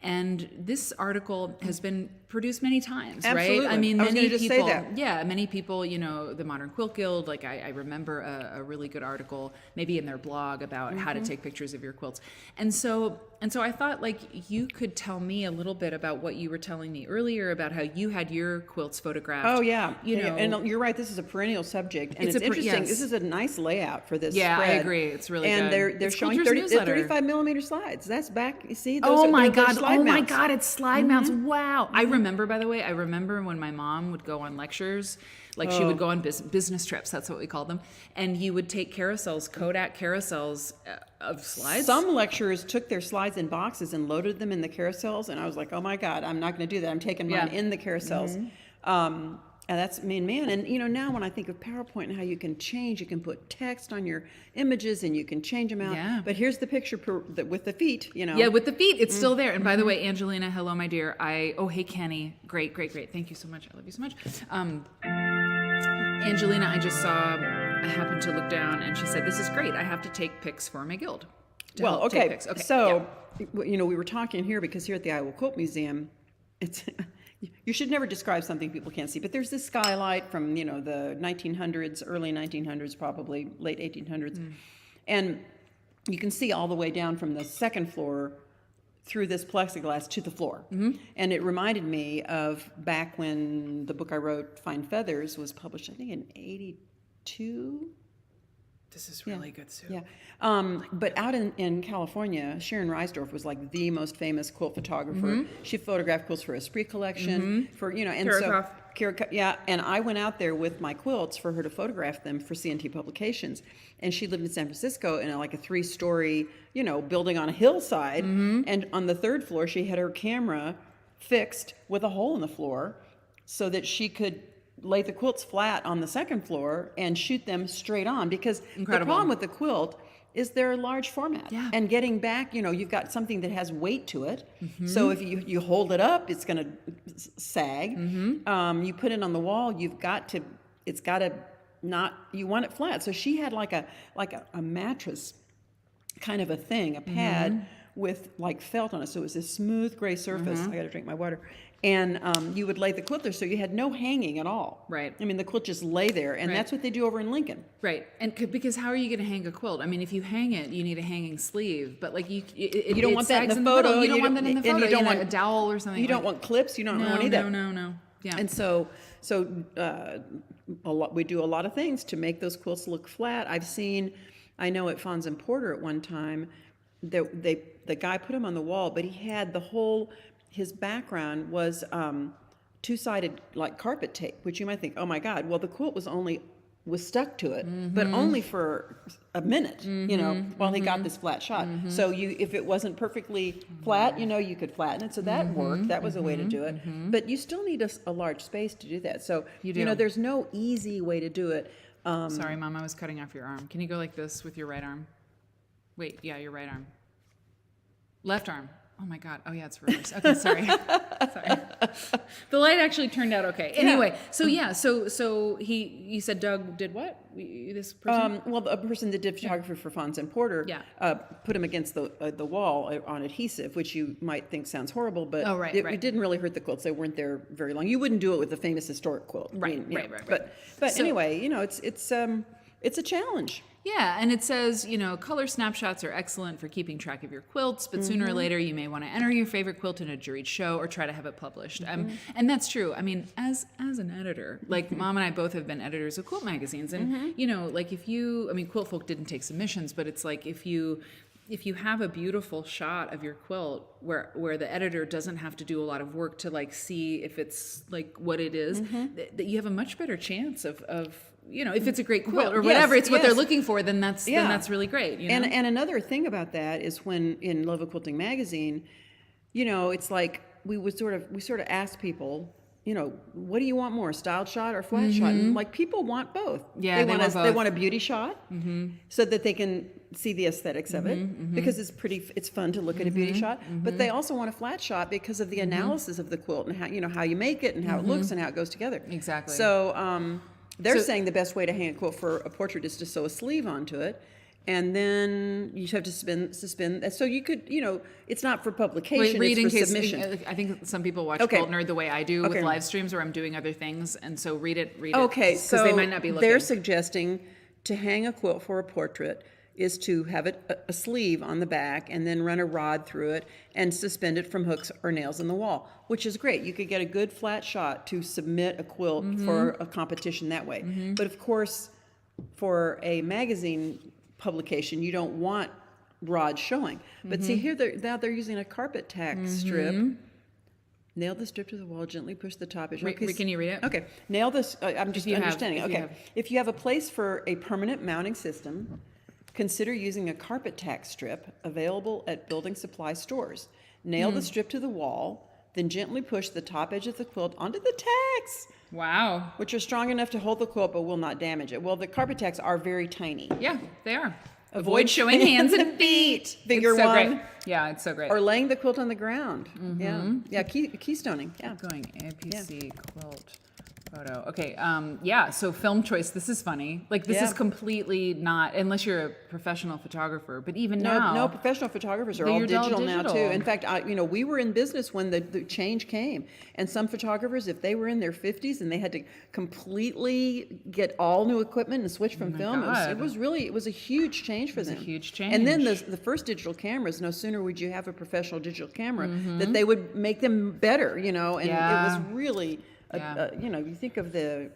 And this article has been produced many times,
Absolutely.
right? I mean, many
just
people,
say that.
yeah, many people, the Modern Quilt Guild, like I remember a really good article, maybe in their blog, about how to take pictures of your quilts. And so I thought, like, you could tell me a little bit about what you were telling me earlier about how you had your quilts photographed.
Oh yeah, and you're right. This is a perennial subject, and it's interesting.
Yes.
This is a nice layout for this.
Yeah,
spread.
I agree. It's really
and
good.
they're showing 35 millimeter slides. That's back. You see? Those
Oh
are,
my
they're
God!
slide
Oh my
mounts.
God! It's slide mounts. Wow! I remember, by the way, when my mom would go on lectures. Like she would go on business trips, that's what we called them. And you would take carousels, Kodak carousels of slides.
Some lecturers took their slides in boxes and loaded them in the carousels. And I was like, oh my God, I'm not going to do that. I'm taking mine in the carousels. And that's, I mean, man, and now when I think of PowerPoint and how you can put text on your images and you can change them out.
Yeah.
But here's the picture with the feet,
Yeah, with the feet, it's still there. And by the way, Angelina, hello, my dear. Hey, Kenny. Great. Thank you so much. I love you so much. Angelina, I happened to look down and she said, this is great. I have to take pics for my guild.
Well, okay. So,
yeah.
we were talking here because here at the Iowa Quilt Museum, it's you should never describe something people can't see. But there's this skylight from the 1900s, early 1900s, probably late 1800s, and you can see all the way down from the second floor through this plexiglass to the floor. And it reminded me of back when the book I wrote, Fine Feathers, was published, I think in 82.
This is really good, Sue.
Yeah. But out in California, Sharon Reisdorf was like the most famous quilt photographer. She photographed quilts for Esprit collection, for, and
Kirikoff.
And I went out there with my quilts for her to photograph them for CNT Publications. And she lived in San Francisco in like a 3-story, building on a hillside. And on the 3rd floor, she had her camera fixed with a hole in the floor so that she could lay the quilts flat on the 2nd floor and shoot them straight on, because the problem with the quilt is they're a large format.
Yeah.
And getting back, you've got something that has weight to it. So if you hold it up, it's going to sag. You put it on the wall, you want it flat. So she had like a mattress kind of a thing, a pad with like felt on it. So it was this smooth gray surface. I got to drink my water. And you would lay the quilt there, so you had no hanging at all.
Right.
I mean, the quilt just lay there, and that's what they do over in Lincoln.
Right, and because how are you going to hang a quilt? I mean, if you hang it, you need a hanging sleeve, but like you
don't want that in the photo.
You don't want that in the photo.
And you don't want
a dowel or something.
You don't want clips. You don't want any of that.
No. Yeah.
And so we do a lot of things to make those quilts look flat. I know at Fons and Porter at one time, the guy put them on the wall, but he had his background was 2-sided like carpet tape, which you might think, oh my God, well the quilt was stuck to it, but only for a minute, while he got this flat shot. So if it wasn't perfectly flat, you could flatten it. So that worked. That was a way to do it. But you still need a large space to do that. So
you do.
There's no easy way to do it.
Sorry, Mom, I was cutting off your arm. Can you go like this with your right arm? Wait, yeah, your right arm. Left arm. Oh my God. Oh yeah, it's reversed. Okay, sorry. Sorry. The light actually turned out okay. Anyway, so you said Doug did what? This person?
Well, a person that did photography for Fons and Porter put him against the wall on adhesive, which you might think sounds horrible, but it didn't really hurt the quilts. They weren't there very long. You wouldn't do it with a famous historic quilt.
Right.
But anyway, it's a challenge.
Yeah, and it says, color snapshots are excellent for keeping track of your quilts, but sooner or later you may want to enter your favorite quilt in a juried show or try to have it published. And that's true. I mean, as an editor, like Mom and I both have been editors of quilt magazines, and like Quilt Folk didn't take submissions, but it's like if you have a beautiful shot of your quilt where the editor doesn't have to do a lot of work to like see if it's like what it is, that you have a much better chance of if it's a great quilt or whatever, it's what they're looking for, then that's really great.
And another thing about that is when in Love of Quilting magazine, it's like we sort of ask people, what do you want more, styled shot or flat shot? And like people want both.
Yeah,
they want a beauty shot so that they can see the aesthetics of it because it's fun to look at a beauty shot. But they also want a flat shot because of the analysis of the quilt and how you make it and how it looks and how it goes together.
Exactly.
So they're saying the best way to hang a quilt for a portrait is to sew a sleeve onto it. And then you have to suspend. So you could, it's not for publication, it's for submission.
I think some people watch Quilt Nerd the way I do with live streams where I'm doing other things. And so read it.
Okay, so
they might not be looking.
They're suggesting to hang a quilt for a portrait is to have it a sleeve on the back and then run a rod through it and suspend it from hooks or nails in the wall, which is great. You could get a good flat shot to submit a quilt for a competition that way. But of course, for a magazine publication, you don't want rods showing. But see here, they're using a carpet tack strip. Nail the strip to the wall, gently push the top edge.
Can you read it?
Okay. Nail this. I'm just understanding. If you have a place for a permanent mounting system, consider using a carpet tack strip available at building supply stores. Nail the strip to the wall, then gently push the top edge of the quilt onto the tacks
Wow.
which are strong enough to hold the quilt but will not damage it. Well, the carpet tacks are very tiny.
Yeah, they are. Avoid showing hands and feet.
Figure
It's so
one.
great. Yeah, it's so great.
Or laying the quilt on the ground. Yeah, keystoning. Yeah.
Going APC quilt photo. Okay, yeah, so film choice, this is funny. Like, this is completely not, unless you're a professional photographer, but even now.
No, professional photographers are all digital now too. In fact, we were in business when the change came, and some photographers, if they were in their 50s and they had to completely get all new equipment and switch from film, it was a huge change for them.
It was a huge change.
And then the first digital cameras, no sooner would you have a professional digital camera, that they would make them better, and it was really. You think of the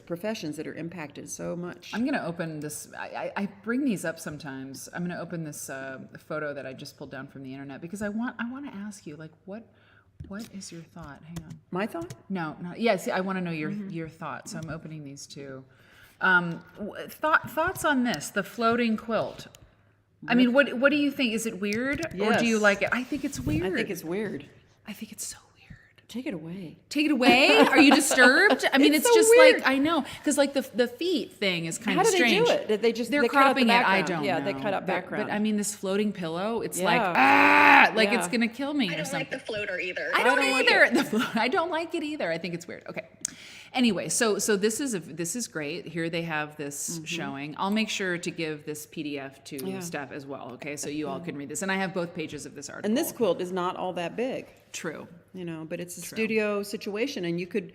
professions that are impacted so much.
I'm going to open this. I bring these up sometimes. I'm going to open this photo that I just pulled down from the internet because I want to ask you, like, what is your thought? Hang on.
My thought?
No. Yeah. See, I want to know your thoughts. So I'm opening these two. Thoughts on this? The floating quilt. I mean, what do you think? Is it weird, or do you like it? I think it's weird.
I think it's weird.
I think it's so weird.
Take it away.
Take it away? Are you disturbed? I mean, it's
so
just
weird.
like, I know, because like the feet thing is kind of strange.
How do they do it? Did they just
they're
they cut out the
cropping it? I
background?
don't know.
Yeah, they cut out background.
But I mean, this floating pillow, it's like
Yeah.
it's gonna kill me
I
or
don't
something.
like the floater either.
I don't
like
either. I don't like it either. I think it's weird. Okay. Anyway, so this is great. Here they have this showing. I'll make sure to give this PDF to Steph as well. Okay, so you all can read this, and I have both pages of this article.
And this quilt is not all that big.
True.
But it's a studio situation, and you could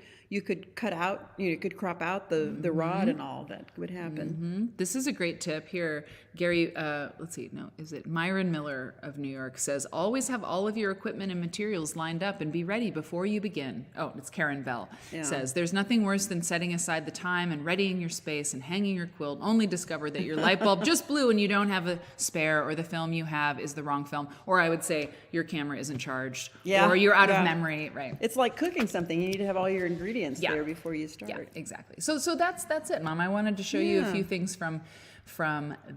cut out, you could crop out the rod and all that would happen.
This is a great tip here. Gary, let's see, no, is it Myron Miller of New York says, always have all of your equipment and materials lined up and be ready before you begin. Oh, it's Karen Bell says, there's nothing worse than setting aside the time and readying your space and hanging your quilt, only discover that your light bulb just blew and you don't have a spare, or the film you have is the wrong film, or I would say your camera isn't charged, or you're out of memory, right?
It's like cooking something. You need to have all your ingredients there before you start.
Yeah, exactly. So that's it, Mom. I wanted to show you a few things from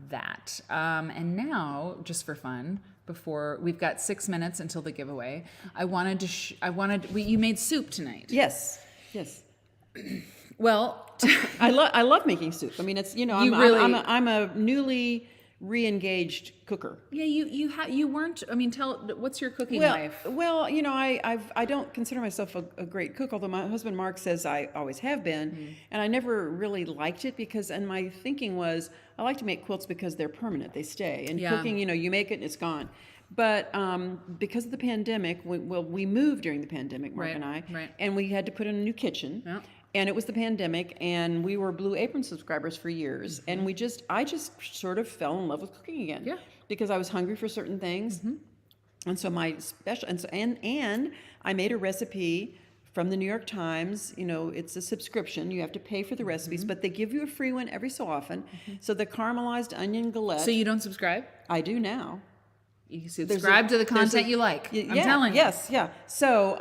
that. And now, just for fun, before we've got 6 minutes until the giveaway, I wanted to. You made soup tonight.
Yes.
Well,
I love making soup. I mean, it's I'm a newly re-engaged cooker.
Yeah, you weren't. I mean, what's your cooking life?
Well, I don't consider myself a great cook, although my husband Mark says I always have been, and I never really liked it and my thinking was I like to make quilts because they're permanent, they stay. And cooking, you make it and it's gone. But because of the pandemic, we moved during the pandemic, Mark and I, and we had to put in a new kitchen. Yeah. And it was the pandemic, and we were Blue Apron subscribers for years, and I just sort of fell in love with cooking again, because I was hungry for certain things, and so and I made a recipe from the New York Times. It's a subscription; you have to pay for the recipes, but they give you a free one every so often. So the caramelized onion galette.
So you don't subscribe?
I do now.
You subscribe to the content you like. I'm telling you.
Yes, yeah. So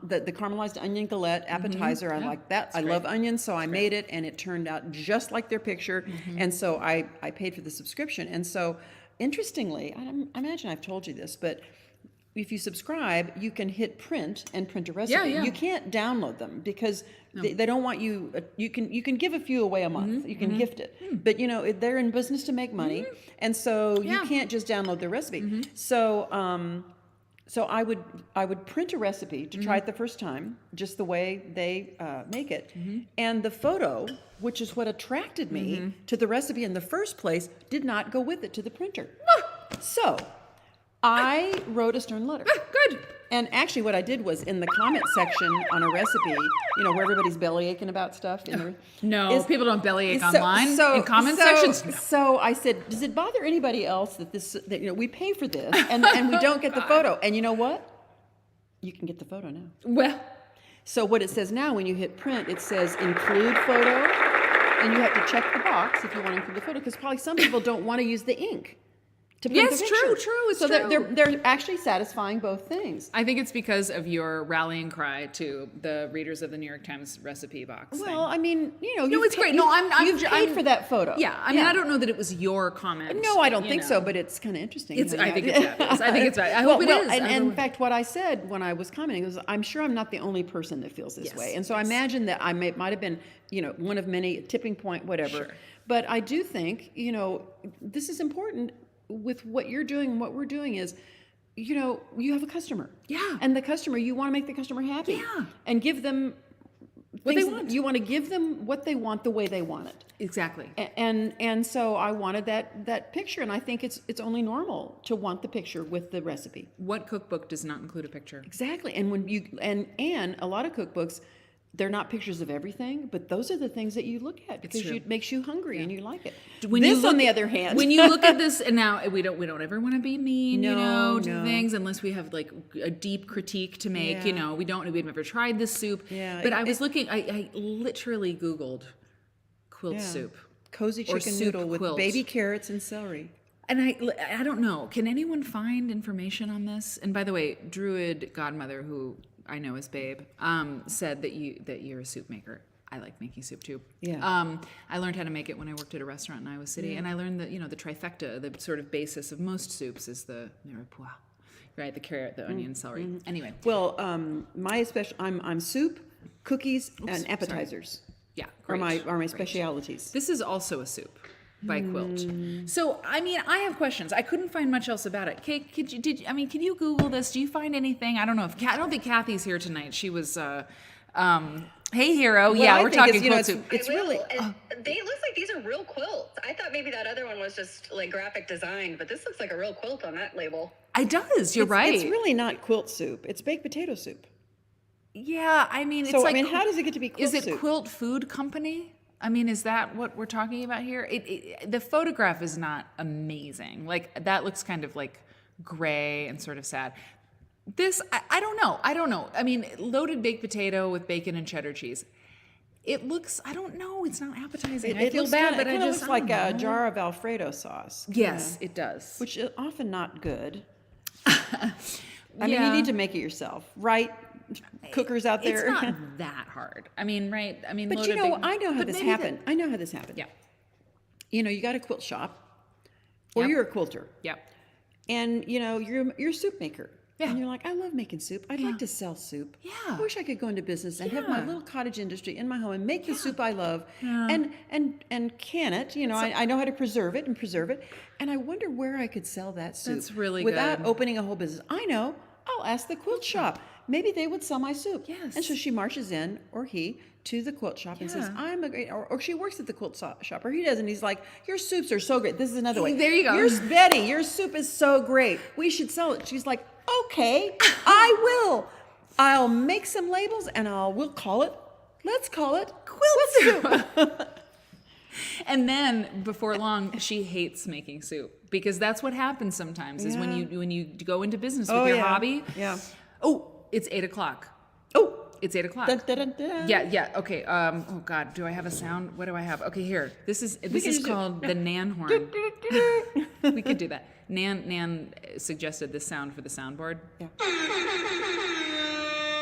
the caramelized onion galette appetizer, I like that. I love onions, so I made it, and it turned out just like their picture. And so I paid for the subscription. And so, interestingly, I imagine I've told you this, but if you subscribe, you can hit print and print a recipe. You can't download them because they don't want you. You can give a few away a month. You can gift it, but they're in business to make money, and so you can't just download the recipe. So I would print a recipe to try it the first time, just the way they make it, and the photo, which is what attracted me to the recipe in the first place, did not go with it to the printer. So I wrote a stern letter.
Good.
And actually what I did was in the comment section on a recipe, where everybody's belly aching about stuff.
People don't belly ache online in comment sections. No.
So I said, does it bother anybody else that we pay for this and we don't get the photo? And you know what? You can get the photo now.
Well.
So what it says now, when you hit print, it says include photo, and you have to check the box if you want to include the photo, because probably some people don't want to use the ink to print
Yes,
the
true,
picture.
true, it's
so
true.
they're actually satisfying both things.
I think it's because of your rallying cry to the readers of the New York Times recipe box.
Well, I mean,
it's great. No,
you've paid for that photo.
Yeah, I mean, I don't know that it was your comment.
No, I don't think so, but it's kind of interesting.
I think it's fabulous. I think it's fabulous. I hope it is.
And in fact, what I said when I was commenting was, I'm sure I'm not the only person that feels this way. And so I imagine that I might have been, one of many, tipping point, whatever.
Sure.
But I do think, this is important with what you're doing and what we're doing is, you have a customer.
Yeah.
And the customer, you want to make the customer happy.
Yeah.
And give them
what they want.
You want to give them what they want the way they want it.
Exactly.
And so I wanted that picture, and I think it's only normal to want the picture with the recipe.
What cookbook does not include a picture?
Exactly. And when you and a lot of cookbooks, they're not pictures of everything, but those are the things that you look at because it makes you hungry and you like it. On the other hand,
when you look at this, and now we don't ever want to be mean, to
No.
things unless we have like a deep critique to make.
Yeah.
We've never tried this soup.
Yeah.
But I was looking. I literally Googled quilt soup.
Cozy
or
chicken
soup
noodle with
quilt.
baby carrots and celery.
And I don't know. Can anyone find information on this? And by the way, Druid Godmother, who I know is Babe, said that you're a soup maker. I like making soup too.
Yeah.
I learned how to make it when I worked at a restaurant in Iowa City, and I learned that the trifecta, the sort of basis of most soups, is the mirepoix, right? The carrot, the onion, celery. Anyway.
Well, I'm soup, cookies, and appetizers.
Yeah.
Are my
great.
specialities.
This is also a soup by Quilt. So, I mean, I have questions. I couldn't find much else about it. Kate, can you Google this? Do you find anything? I don't know I don't think Kathy's here tonight. She was, hey, hero.
Well,
we're talking quilt soup.
It's really.
It looks like these are real quilts. I thought maybe that other one was just like graphic design, but this looks like a real quilt on that label.
It does. You're right.
It's really not quilt soup. It's baked potato soup.
Yeah, I mean, it's
So,
like.
how does it get to be quilt soup?
Is it Quilt Food Company? I mean, is that what we're talking about here? The photograph is not amazing. Like, that looks kind of like gray and sort of sad. This, I don't know. I mean, loaded baked potato with bacon and cheddar cheese. It looks, I don't know. It's not appetizing. I feel bad, but I just
looks like a jar of Alfredo sauce.
Yes, it does.
Which is often not good. I mean, you need to make it yourself, right? Cookers out there.
It's not that hard. I mean, right? I mean,
But I know how this happened. I know how this happened.
Yeah.
You got a quilt shop, or you're a quilter.
Yep.
And you're a soup maker.
Yeah.
And you're like, I love making soup. I'd like to sell soup.
Yeah.
I wish I could go into business and have my little cottage industry in my home and make the soup I love and can it. I know how to preserve it. And I wonder where I could sell that soup.
That's really
without
good.
opening a whole business. I know. I'll ask the quilt shop. Maybe they would sell my soup.
Yes.
And so she marches in, or he, to the quilt shop and says, I'm a great, or she works at the quilt shop, or he does, and he's like, your soups are so great. This is another way.
There you go.
Betty, your soup is so great. We should sell it. She's like, okay, I will. I'll make some labels and let's call it quilt soup.
And then before long, she hates making soup because that's what happens sometimes is when you go into business with your hobby.
Yeah.
Oh, it's 8:00.
Oh.
It's 8:00.
Dun, dun, dun, dun.
Yeah. Okay. Oh God, do I have a sound? What do I have? Okay, here. This is called the Nan horn. We could do that. Nan suggested this sound for the soundboard.
Yeah.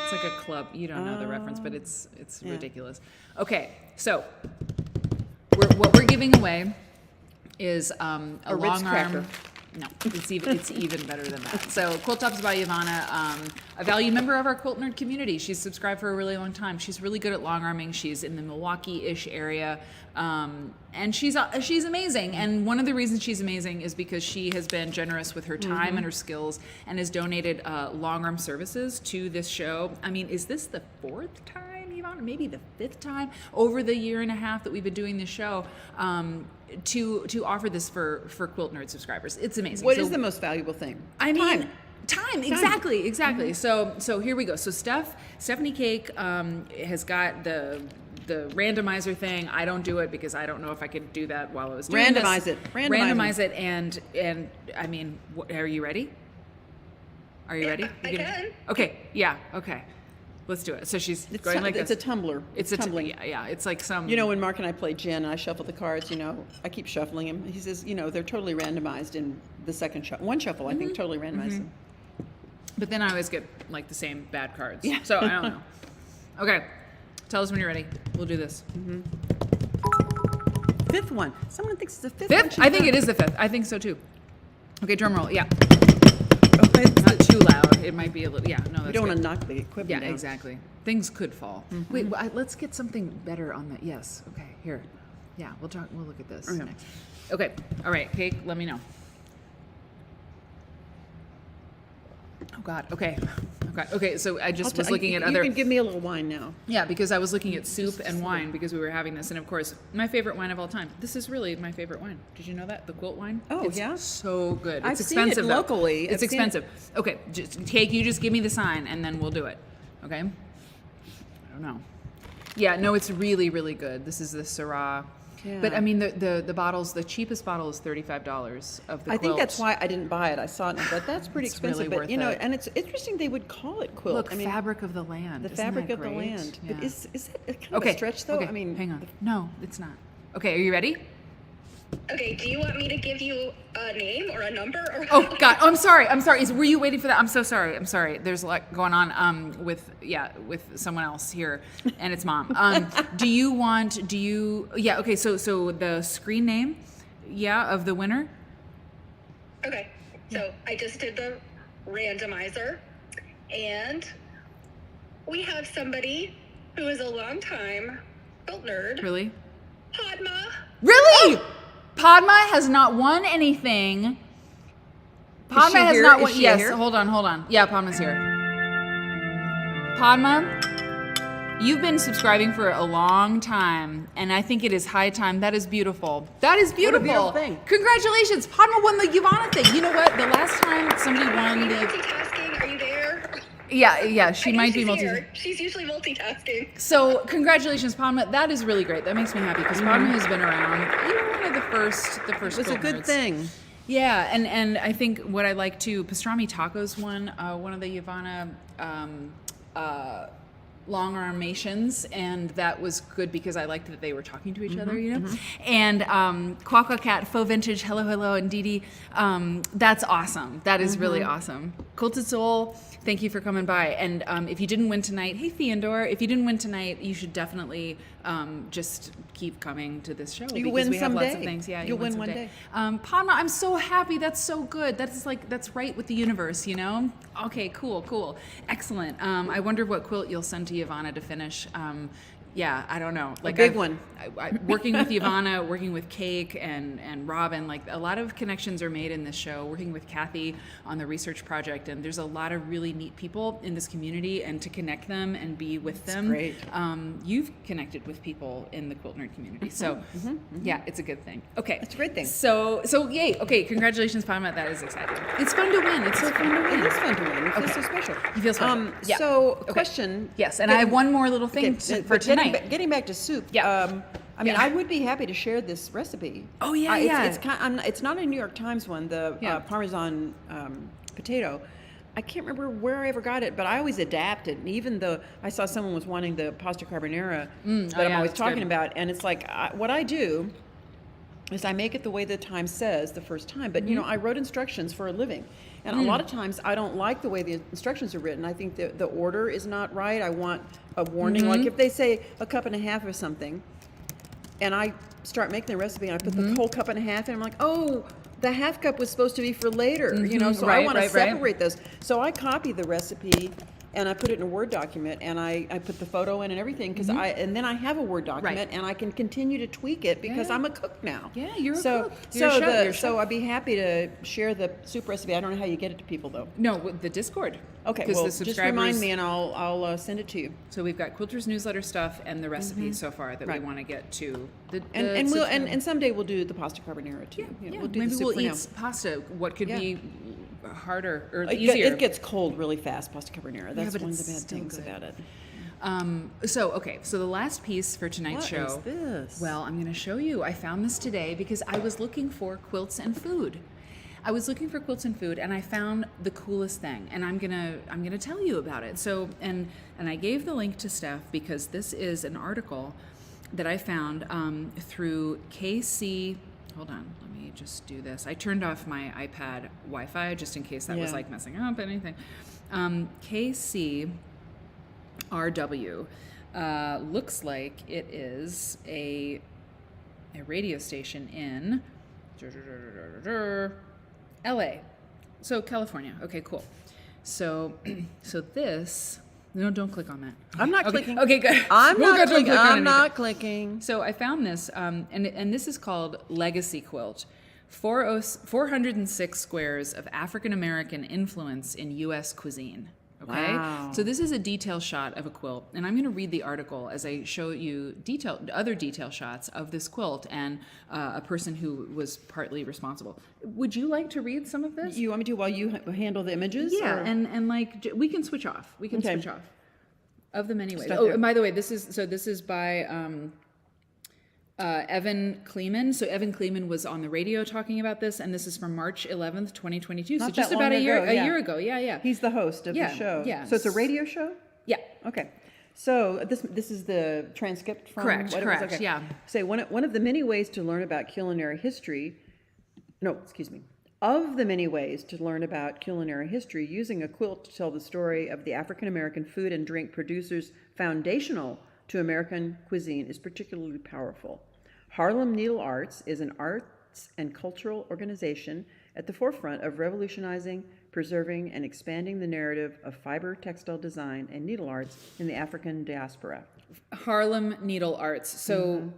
It's like a club. You don't know the reference, but it's ridiculous. Okay, so what we're giving away is a
Ritz
long
cracker.
arm. No, it's even better than that. So Quilt Tops by Ivana, a valued member of our Quilt Nerd community. She's subscribed for a really long time. She's really good at long arming. She's in the Milwaukee-ish area, and she's amazing. And one of the reasons she's amazing is because she has been generous with her time and her skills, and has donated long arm services to this show. I mean, is this the 4th time, Ivana? Maybe the 5th time over the year and a half that we've been doing this show. To offer this for Quilt Nerd subscribers. It's amazing.
What is the most valuable thing?
I mean, time. Exactly. So here we go. So Stephanie Cake has got the randomizer thing. I don't do it because I don't know if I could do that while I was doing
Randomize
this.
it.
Randomize it. And I mean, are you ready? Are you ready?
I can.
Okay. Yeah. Okay. let's do it. So she's
It's,
going like
it's
this.
a tumbler.
It's
tumbling.
Yeah. It's like some.
You know, when Mark and I play gin and I shuffle the cards, I keep shuffling them. He says, they're totally randomized in the second shuffle. One shuffle, I think, totally randomized them.
But then I always get like the same bad cards.
Yeah.
So I don't know. Okay. Tell us when you're ready. We'll do this.
Fifth one. Someone thinks it's the fifth.
Fifth? I think it is the fifth. I think so too. Okay, drum roll. Yeah.
It's
Not too loud. It might be a little. Yeah. No, that's
You don't want
good.
to knock the equipment
Yeah,
down.
exactly. Things could fall. Wait, let's get something better on that. Yes. Okay. Here. Yeah. We'll talk. We'll look at this
Okay.
next. Okay. All right. Cake. Let me know. Oh God. Okay. Okay. So I just was looking at
you
other.
can give me a little wine now.
Yeah, because I was looking at soup and wine because we were having this, and of course, my favorite wine of all time. This is really my favorite wine. Did you know that? The Quilt wine.
Oh,
It's
yeah?
so good. It's
I've seen it
expensive though.
locally.
It's
I've seen it.
expensive. Okay, Cake. You just give me the sign, and then we'll do it. Okay. I don't know. Yeah. No, it's really, really good. This is the Syrah. But
Yeah.
I mean, the bottles. The cheapest bottle is $35 of the
I
Quilt.
think that's why I didn't buy it. I saw it, but that's pretty
It's really
expensive.
worth
But
it.
and it's interesting they would call it quilt.
Look, fabric of the land.
the
Isn't
fabric
that
of the
great?
land.
Yeah.
But is that kind of a stretch though?
Okay.
I mean,
hang on. No, it's not. Okay, are you ready?
Okay, do you want me to give you a name or a number? Or
Oh God, I'm sorry. Were you waiting for that? I'm so sorry. There's a lot going on with someone else here, and it's Mom. Yeah. Okay. So the screen name, of the winner.
Okay, so I just did the randomizer, and we have somebody who is a long-time quilt nerd,
Really?
Padma.
Really? Padma has not won anything. Padma
she
has
here?
not
Is
won.
she
Yes.
here?
Hold on. Yeah, Padma's here. Padma, you've been subscribing for a long time, and I think it is high time. That is beautiful. That is beautiful.
beautiful thing.
Congratulations. Padma won the Yvonne thing. You know what? The last time somebody
Are
won
you
the...
multitasking? Are you there?
Yeah, she
I know
might be
she's
multi.
here. She's usually multitasking.
So congratulations, Padma. That is really great. That makes me happy because Padma has been around. You were one of the first.
it's a
Quilt
good
nerds.
thing.
Yeah, and I think what I like too, Pastrami Tacos won one of the Yvonne long armations, and that was good because I liked that they were talking to each other, And Quackwa Cat, Faux Vintage, hello, and Dee Dee, that's awesome. That is really awesome. Quilted Soul, thank you for coming by. And if you didn't win tonight, hey Theodore, if you didn't win tonight, you should definitely just keep coming to this show because
win
we have lots of
someday.
things. Yeah,
You'll win one
someday.
day.
Padma, I'm so happy. That's so good. That's right with the universe, Okay, cool. Excellent. I wonder what quilt you'll send to Ivana to finish. Yeah, I don't know. Like
big one.
Working with Ivana, working with Cake and Robin, like a lot of connections are made in this show. Working with Kathy on the research project, and there's a lot of really neat people in this community, and to connect them and be with them.
great.
You've connected with people in the Quilt Nerd community, so yeah, it's a good thing. Okay,
It's a great thing.
So yay. Okay, congratulations, Padma. That is exciting. It's fun to win. It's so fun to win.
It is fun to win. It feels so special.
You feel special. Yeah.
So,
Okay.
question.
Yes, and I have one more little thing for tonight.
Getting back to soup.
Yeah.
I mean,
Yeah.
I would be happy to share this recipe.
Oh, yeah,
It's not a New York Times one. The Parmesan potato. I can't remember where I ever got it, but I always adapt it. And even though I saw someone was wanting the pasta carbonara that I'm always
that's
talking
good.
about, and it's like what I do is I make it the way the Times says the first time. But I wrote instructions for a living, and a lot of times I don't like the way the instructions are written. I think the order is not right. I want a warning, like if they say a cup and a half or something, and I start making the recipe and I put the whole cup and a half, and I'm like, oh, the half cup was supposed to be for later, So I want to separate those. So I copy the recipe and I put it in a Word document, and I put the photo in and everything and then I have a Word document, and I can continue to tweak it because I'm a cook now.
Yeah, you're a
so,
cook. You're a chef. You're a
so
chef.
I'd be happy to share the soup recipe. I don't know how you get it to people though.
No, with the Discord.
Okay,
'Cause
well,
the
just
subscribers-
remind me and I'll send it to you.
So we've got Quilters newsletter stuff and the recipes so far that we want to get to.
And someday we'll do the pasta carbonara too. We'll do
maybe
the soup
we'll
for
eat
now.
pasta. What could
Yeah.
be harder or
It
easier?
it gets cold really fast, pasta carbonara. That's
but
one of
it's
the bad
still
things
good.
about it.
So the last piece for tonight's
What
show.
is this?
Well, I'm going to show you. I found this today because I was looking for quilts and food. I was looking for quilts and food, and I found the coolest thing, and I'm gonna tell you about it. So, and I gave the link to Steph because this is an article that I found through KC. Hold on, let me just do this. I turned off my iPad Wi-Fi just in case that was like messing up anything. KCRW looks like it is a radio station in LA. So California. Okay, cool. So this, no, don't click on that.
I'm not clicking.
Okay, good.
I'm
We'll
not
go to
clicking.
click on
I'm
anything.
not clicking.
So I found this, and this is called Legacy Quilt. 406 squares of African American influence in U.S. cuisine. Okay,
Wow.
so this is a detail shot of a quilt, and I'm going to read the article as I show you other detail shots of this quilt and a person who was partly responsible. Would you like to read some of this?
You want me to while you handle the images?
Yeah,
or-
and like we can switch off. We can
Okay.
switch off of them anyway.
Stuff
Oh,
there.
and by the way, this is by Evan Kleeman. So Evan Kleeman was on the radio talking about this, and this is from March 11th, 2022. So
Not
just
that
about
long
a year
ago, yeah.
ago. Yeah.
He's the host of
Yeah,
the show.
yeah.
So it's a radio show?
Yeah.
Okay. So this is the transcript from
Correct,
what it was?
correct,
Okay.
yeah.
Say one of the many ways to learn about culinary history. No, excuse me. Of the many ways to learn about culinary history, using a quilt to tell the story of the African American food and drink producers foundational to American cuisine is particularly powerful. Harlem Needle Arts is an arts and cultural organization at the forefront of revolutionizing, preserving, and expanding the narrative of fiber textile design and needle arts in the African diaspora.
Harlem Needle Arts. So,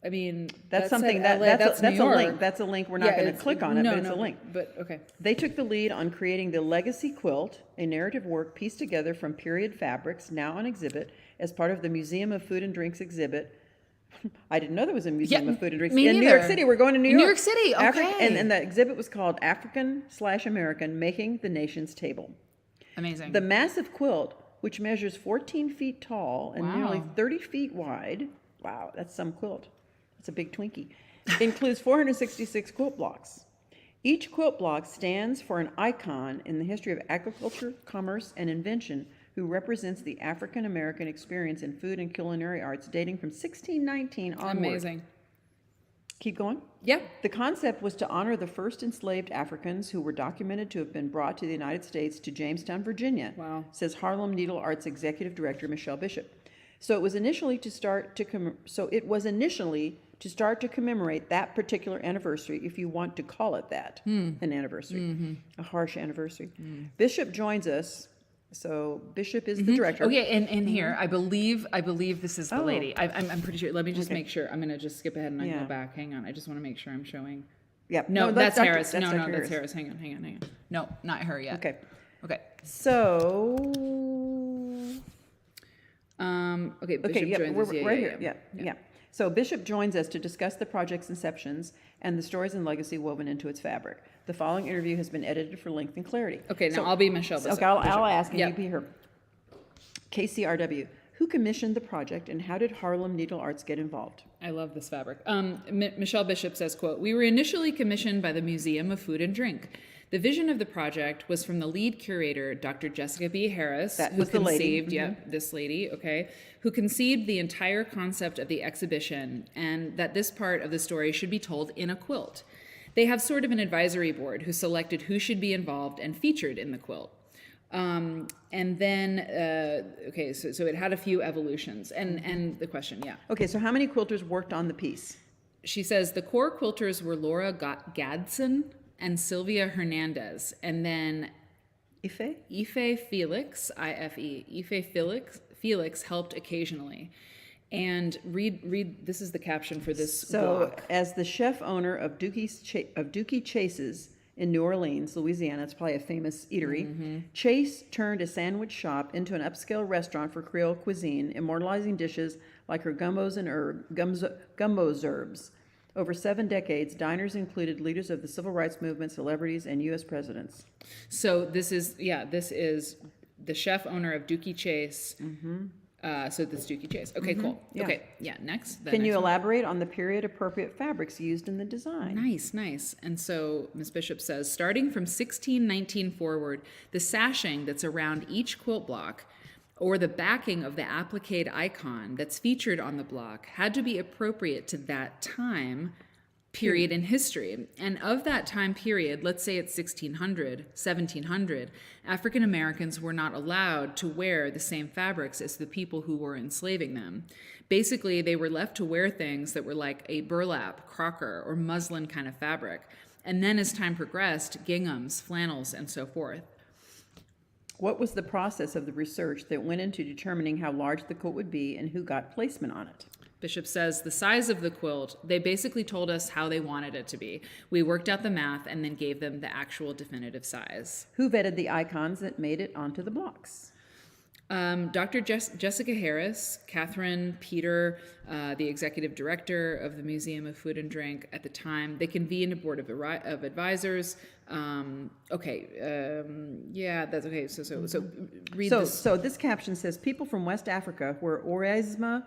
I mean,
That's something
at LA,
that's
New
a
York.
link. That's a link. We're not going to
it's-
click on it,
no,
but it's
no,
a link.
But okay.
They took the lead on creating the Legacy Quilt, a narrative work pieced together from period fabrics, now on exhibit as part of the Museum of Food and Drinks exhibit. I didn't know there was a Museum of Food and Drinks
me
in New York
neither.
City. We're going to New
In
York.
New York City, okay.
And the exhibit was called African/American Making the Nation's Table.
Amazing.
The massive quilt, which measures 14 feet tall and nearly
Wow.
30 feet wide, wow, that's some quilt. That's a big Twinkie, includes 466 quilt blocks. Each quilt block stands for an icon in the history of agriculture, commerce, and invention who represents the African American experience in food and culinary arts dating from 1619 onward.
Amazing.
Keep going.
Yeah.
The concept was to honor the first enslaved Africans who were documented to have been brought to the United States to Jamestown, Virginia,
Wow.
says Harlem Needle Arts Executive Director Michelle Bishop. So it was initially to start to commemorate that particular anniversary, if you want to call it that, an anniversary, a harsh anniversary. Bishop joins us. So Bishop is the director.
Okay, and here I believe this is the
Oh.
lady. I'm pretty sure. Let me just
Okay.
make sure. I'm gonna just skip ahead and I
Yeah.
go back. Hang on. I just want to make sure I'm showing.
Yep.
No, that's
Dr.
Harris.
That's
No,
Dr.
that's Harris. Hang on. No, not her yet.
Okay.
Okay.
So
Okay. Bishop
yeah,
joins
we're
us.
right here. Yeah. So Bishop joins us to discuss the project's inceptions and the stories and legacy woven into its fabric. The following interview has been edited for length and clarity.
Okay. Now I'll be Michelle. Bishop.
Okay, I'll ask and
Yep.
you be her. KCRW, who commissioned the project and how did Harlem Needle Arts get involved?
I love this fabric. Michelle Bishop says, quote, "We were initially commissioned by the Museum of Food and Drink. The vision of the project was from the lead curator, Dr. Jessica B. Harris,
That
who
was the lady.
conceived, this lady, okay, who conceived the entire concept of the exhibition and that this part of the story should be told in a quilt. They have sort of an advisory board who selected who should be involved and featured in the quilt. And then, so it had a few evolutions. And the question, yeah.
Okay, so how many quilters worked on the piece?
She says the core quilters were Laura Gadsden and Sylvia Hernandez. And then
Ife?
Felix, Ife Felix helped occasionally. And read, this is the caption for this
So,
block.
as the chef owner of Dookie Chase's in New Orleans, Louisiana, it's probably a famous eatery, Chase turned a sandwich shop into an upscale restaurant for Creole cuisine, immortalizing dishes like her gumbos herbs. Over 7 decades, diners included leaders of the civil rights movement, celebrities, and U.S. presidents.
So this is the chef owner of Dookie Chase. So the Dookie Chase. Okay, cool.
Yeah.
Okay, yeah, next.
Can you elaborate on the period appropriate fabrics used in the design?
Nice. And so Ms. Bishop says, starting from 1619 forward, the sashing that's around each quilt block or the backing of the applique icon that's featured on the block had to be appropriate to that time period in history. And of that time period, let's say it's 1600, 1700, African Americans were not allowed to wear the same fabrics as the people who were enslaving them. Basically, they were left to wear things that were like a burlap, crocker, or muslin kind of fabric. And then as time progressed, ginghams, flannels, and so forth.
What was the process of the research that went into determining how large the quilt would be and who got placement on it?
Bishop says the size of the quilt, they basically told us how they wanted it to be. We worked out the math and then gave them the actual definitive size.
Who vetted the icons that made it onto the blocks?
Dr. Jessica Harris, Catherine Peter, the executive director of the Museum of Food and Drink at the time, they convened a board of advisors. Yeah, that's okay. So read this.
So this caption says people from West Africa were Oryza.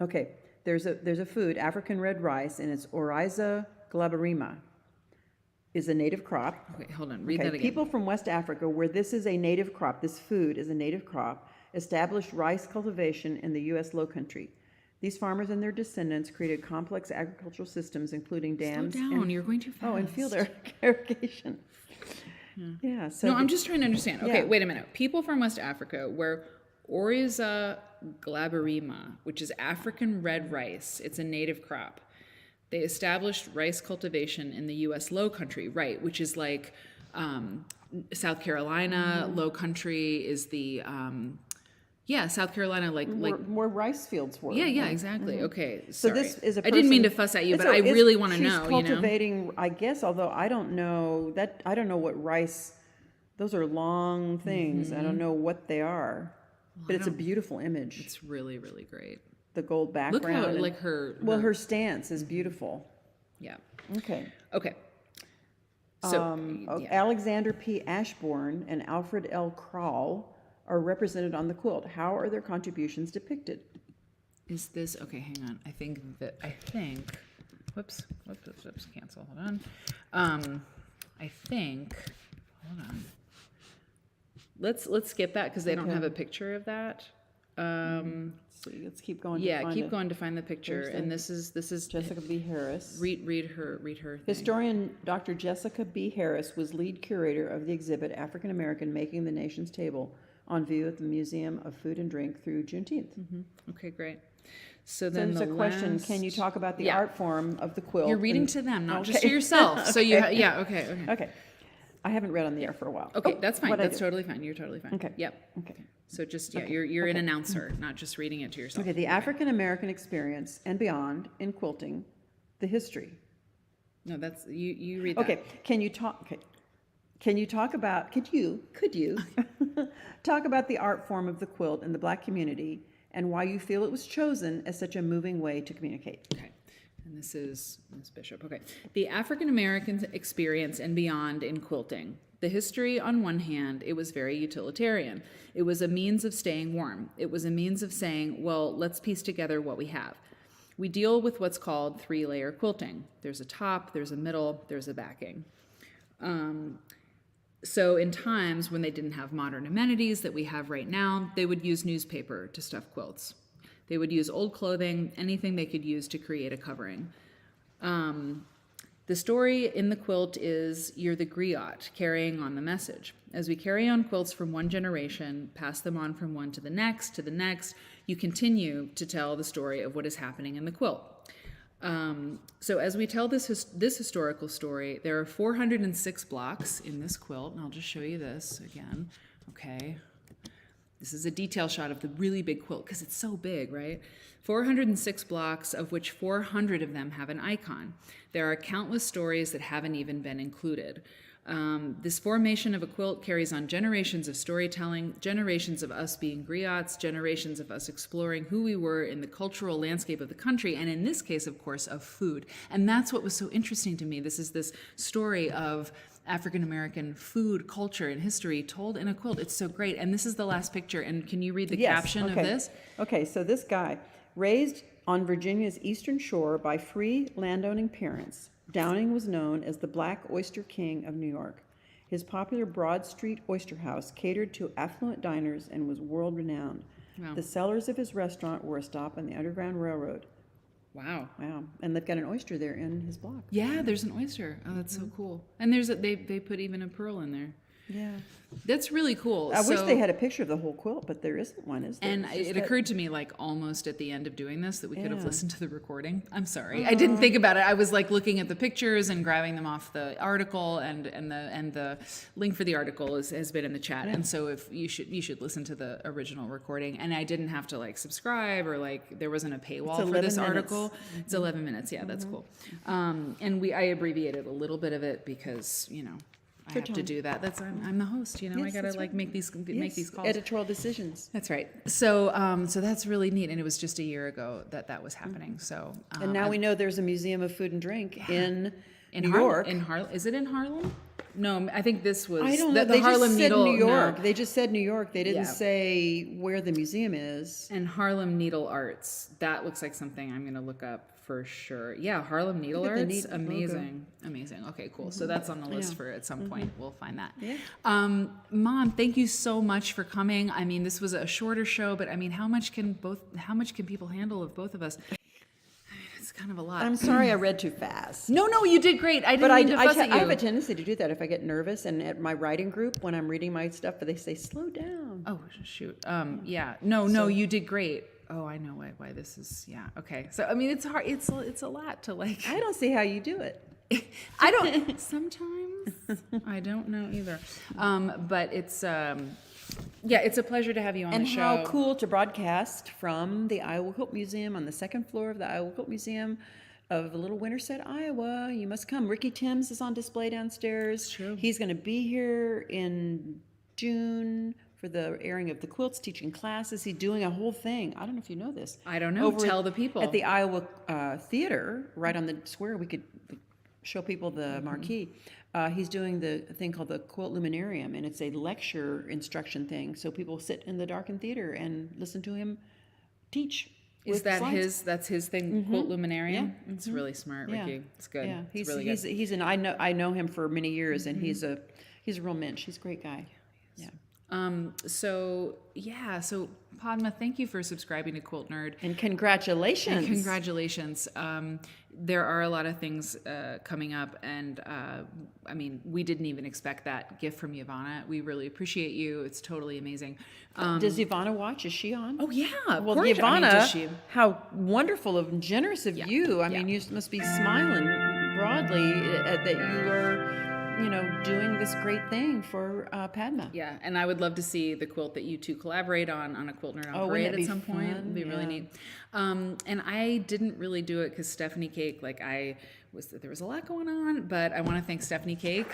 Okay, there's a food, African red rice, and it's Oryza glaberrima. Is a native crop.
Okay, hold on. Read
Okay,
that again.
people from West Africa, where this is a native crop, this food is a native crop, established rice cultivation in the U.S. Lowcountry. These farmers and their descendants created complex agricultural systems, including dams.
Slow down. You're going too fast.
Oh, and field irrigation. Yeah. So
no, I'm just trying to understand. Okay,
yeah.
wait a minute. People from West Africa, where Oryza glaberrima, which is African red rice, it's a native crop. They established rice cultivation in the U.S. Lowcountry, right, which is like South Carolina. Low Country is the, South Carolina,
where rice fields were.
Yeah, exactly. Okay,
So
sorry.
this is a
I didn't mean to
person-
fuss at you,
It's
but I
it's-
really want to know,
She's cultivating, I guess, although I don't know what rice, those are long things. I don't know what they are, but it's a beautiful image.
It's really, really great.
The gold background.
Look how,
and-
like, her...
Her stance is beautiful.
Yeah.
Okay.
So,
Alexander P. Ashbourne and Alfred L. Crowell are represented on the quilt. How are their contributions depicted?
is this... Okay, hang on. I think... Whoops, cancel. Hold on. Hold on. Let's skip that because they don't have a picture of that.
Let's keep going.
Keep going to find the picture. And this is
Jessica B. Harris.
Read her thing.
Historian Dr. Jessica B. Harris was lead curator of the exhibit African American Making the Nation's Table on view at the Museum of Food and Drink through Juneteenth.
Okay, great. So then
There's a question. Can you talk about the art form of the quilt?
You're reading to them, not just to yourself. So okay.
Okay. I haven't read on the air for a while.
Okay, that's fine.
what'd I
That's
do?
totally fine. You're totally fine.
Okay.
Yep.
Okay.
So just you're an announcer, not just reading it to yourself.
Okay, the African American experience and beyond in quilting, the history.
No, that's you read that.
Okay, could you talk about the art form of the quilt in the Black community and why you feel it was chosen as such a moving way to communicate?
Okay. And this is Ms. Bishop. Okay. The African American experience and beyond in quilting. The history, on one hand, it was very utilitarian. It was a means of staying warm. It was a means of saying, well, let's piece together what we have. We deal with what's called 3-layer quilting. There's a top, there's a middle, there's a backing. So in times when they didn't have modern amenities that we have right now, they would use newspaper to stuff quilts. They would use old clothing, anything they could use to create a covering. The story in the quilt is you're the griot carrying on the message. As we carry on quilts from one generation, pass them on from one to the next, you continue to tell the story of what is happening in the quilt. So as we tell this historical story, there are 406 blocks in this quilt, and I'll just show you this again. Okay. This is a detail shot of the really big quilt because it's so big, right? 406 blocks, of which 400 of them have an icon. There are countless stories that haven't even been included. This formation of a quilt carries on generations of storytelling, generations of us being griots, generations of us exploring who we were in the cultural landscape of the country, and in this case, of course, of food. And that's what was so interesting to me. This is this story of African American food, culture, and history told in a quilt. It's so great. And this is the last picture. And can you read the caption of this?
Okay, so this guy, raised on Virginia's eastern shore by free landowning parents, Downing was known as the Black Oyster King of New York. His popular Broad Street Oyster House catered to affluent diners and was world-renowned.
Wow.
The cellars of his restaurant were a stop on the Underground Railroad.
Wow.
Wow. And they've got an oyster there in his block.
Yeah, there's an oyster. Oh, that's so cool. And they put even a pearl in there.
Yeah.
That's really cool.
I wish they had a picture of the whole quilt, but there isn't one, is there?
And
It's just
it
that-
occurred to me like almost at the end of doing this that we could have
Yeah.
listened to the recording. I'm sorry. I didn't think about it. I was like looking at the pictures and grabbing them off the article, and the link for the article has been in the chat. And so if you should listen to the original recording. And I didn't have to like subscribe or like there wasn't a paywall for
11
this
minutes.
article. It's 11 minutes. Yeah, that's cool. And I abbreviated a little bit of it because I have to do that. I'm the host, I
Yes,
gotta
that's
like
right.
make these calls.
Editorial decisions.
That's right. So so that's really neat, and it was just a year ago that was happening. So
And now we know there's a Museum of Food and Drink in New
Harlem,
York.
In Harlem, is it in Harlem? No, I think this was
I don't
the
know. They
Harlem
just said
Needle.
New York.
no.
They just said New York. They didn't
Yeah.
say where the museum is.
And Harlem Needle Arts. That looks like something I'm gonna look up for sure. Yeah, Harlem Needle
Look at the
Arts.
neat logo.
Amazing. Okay, cool. So that's on the list for at some point. We'll find that.
Yeah.
Mom, thank you so much for coming. I mean, this was a shorter show, but I mean, how much can people handle of both of us? I mean, it's kind of a lot.
I'm sorry I read too fast.
No, you did great. I didn't
But
mean to fuss at you.
I have a tendency to do that if I get nervous. And at my writing group, when I'm reading my stuff, they say, slow down.
Oh, shoot. Yeah. No, you did great. Oh, I know why this is. Yeah. Okay. So I mean, it's hard. It's a lot to like.
I don't see how you do it.
I don't. Sometimes I don't know either. But it's it's a pleasure to have you on
And
the show.
how cool to broadcast from the Iowa Quilt Museum on the second floor of the Iowa Quilt Museum of Little Winterset, Iowa. You must come. Ricky Timms is on display downstairs.
True.
He's going to be here in June for the airing of the quilts, teaching classes. He's doing a whole thing. I don't know if you know this.
I don't know. Tell the people.
At the Iowa Theater, right on the square, we could show people the marquee. He's doing the thing called the Quilt Luminarium, and it's a lecture instruction thing. So people sit in the darkened theater and listen to him teach.
Is
with
that
slides.
that's his thing? Quilt Luminarium.
Yeah.
It's really smart,
Yeah.
Ricky. It's good.
Yeah,
It's really good.
he's an I know him for many years, and he's a real mensch. He's a great guy. Yeah.
So Padma, thank you for subscribing to Quilt Nerd.
And congratulations.
And congratulations. There are a lot of things coming up, and I mean, we didn't even expect that gift from Ivana. We really appreciate you. It's totally amazing.
Does Ivana watch? Is she on?
Oh yeah, of
Well,
course.
Ivana,
I mean, does she?
how wonderful and generous of you. I mean, you must be smiling broadly that you are, doing this great thing for Padma.
Yeah, and I would love to see the quilt that you two collaborate on a Quilt Nerd on
Oh, wouldn't
Parade
that
at
be
some point.
fun?
It'd be really
Yeah.
neat. And I didn't really do it because Stephanie Cake, there was a lot going on, but I want to thank Stephanie Cake.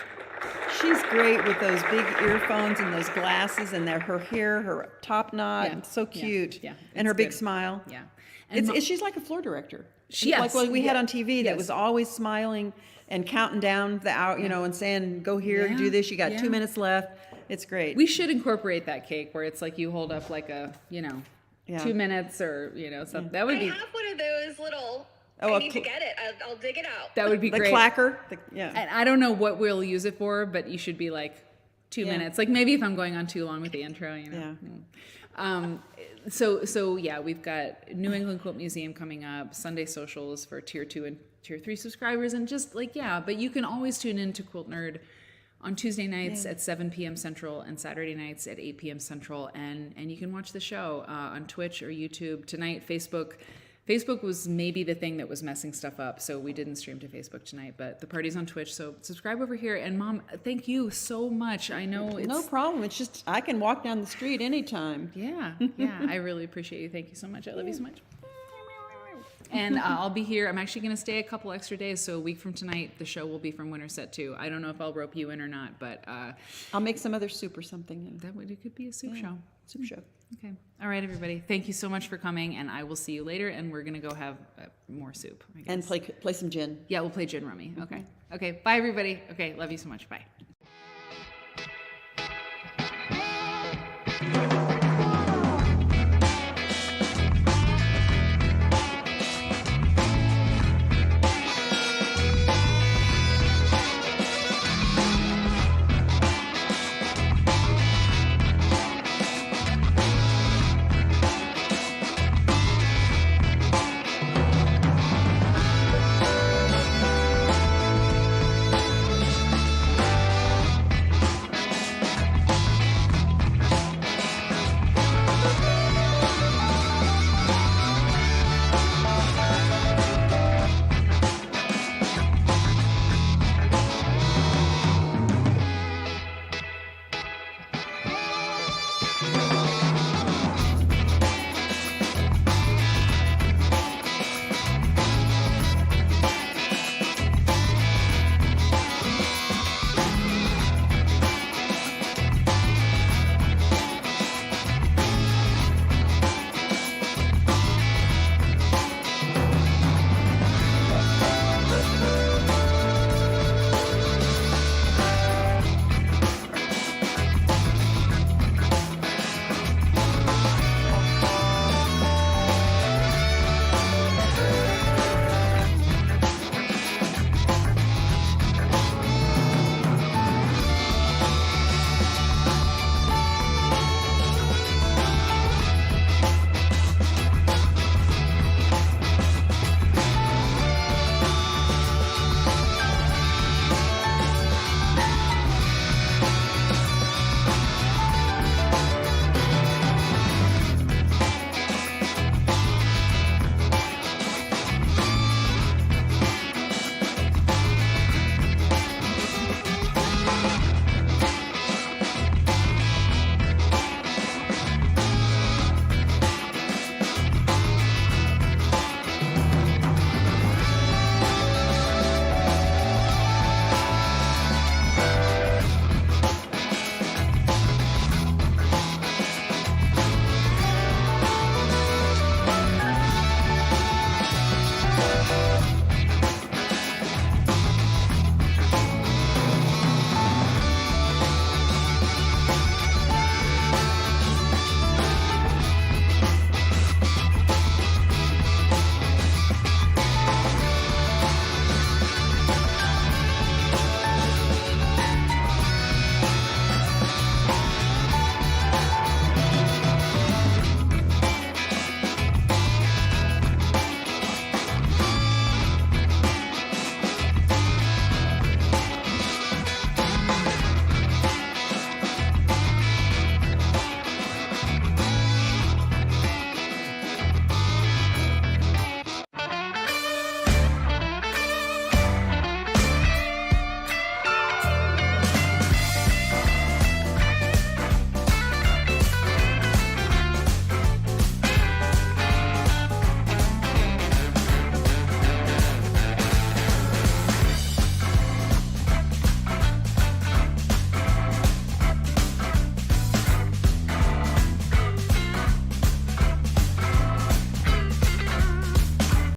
She's great with those big earphones and those glasses and her hair, her top knot.
Yeah.
It's so cute.
Yeah.
And her
It's
big
good.
smile.
Yeah. And
She's like a floor director.
Yes.
Like what we had
Yeah.
on TV that
Yes.
was always smiling and counting down the hour, and saying, go here,
Yeah.
do this. You got
Yeah.
2 minutes left. It's great.
We should incorporate that cake where it's like you hold up like a,
Yeah.
2 minutes or, something. That would
I
be,
have one of those little.
Oh,
I
a
need to get it. I'll dig it out.
that would be
the
great.
clacker. Yeah.
And I don't know what we'll use it for, but you should be like 2
Yeah.
minutes. Like maybe if I'm going on too long with the intro,
Yeah.
So yeah, we've got New England Quilt Museum coming up, Sunday socials for tier 2 and tier 3 subscribers, and just but you can always tune in to Quilt Nerd on Tuesday nights at 7 p.m. Central and Saturday nights at 8 p.m. Central, and you can watch the show on Twitch or YouTube. Tonight, Facebook was maybe the thing that was messing stuff up, so we didn't stream to Facebook tonight, but the party's on Twitch, so subscribe over here. And Mom, thank you so much. I know it's...
No problem. It's just, I can walk down the street anytime.
Yeah, I really appreciate you. Thank you so much. I love you so much. And I'll be here. I'm actually going to stay a couple extra days. So a week from tonight, the show will be from Winterset too. I don't know if I'll rope you in or not, but
I'll make some other soup or something.
it could be a soup show.
Soup show.
Okay. All right, everybody. Thank you so much for coming, and I will see you later. And we're going to go have more soup. I guess.
And play some gin.
Yeah, we'll play gin rummy. Okay. Okay. Bye, everybody. Okay. Love you so much. Bye.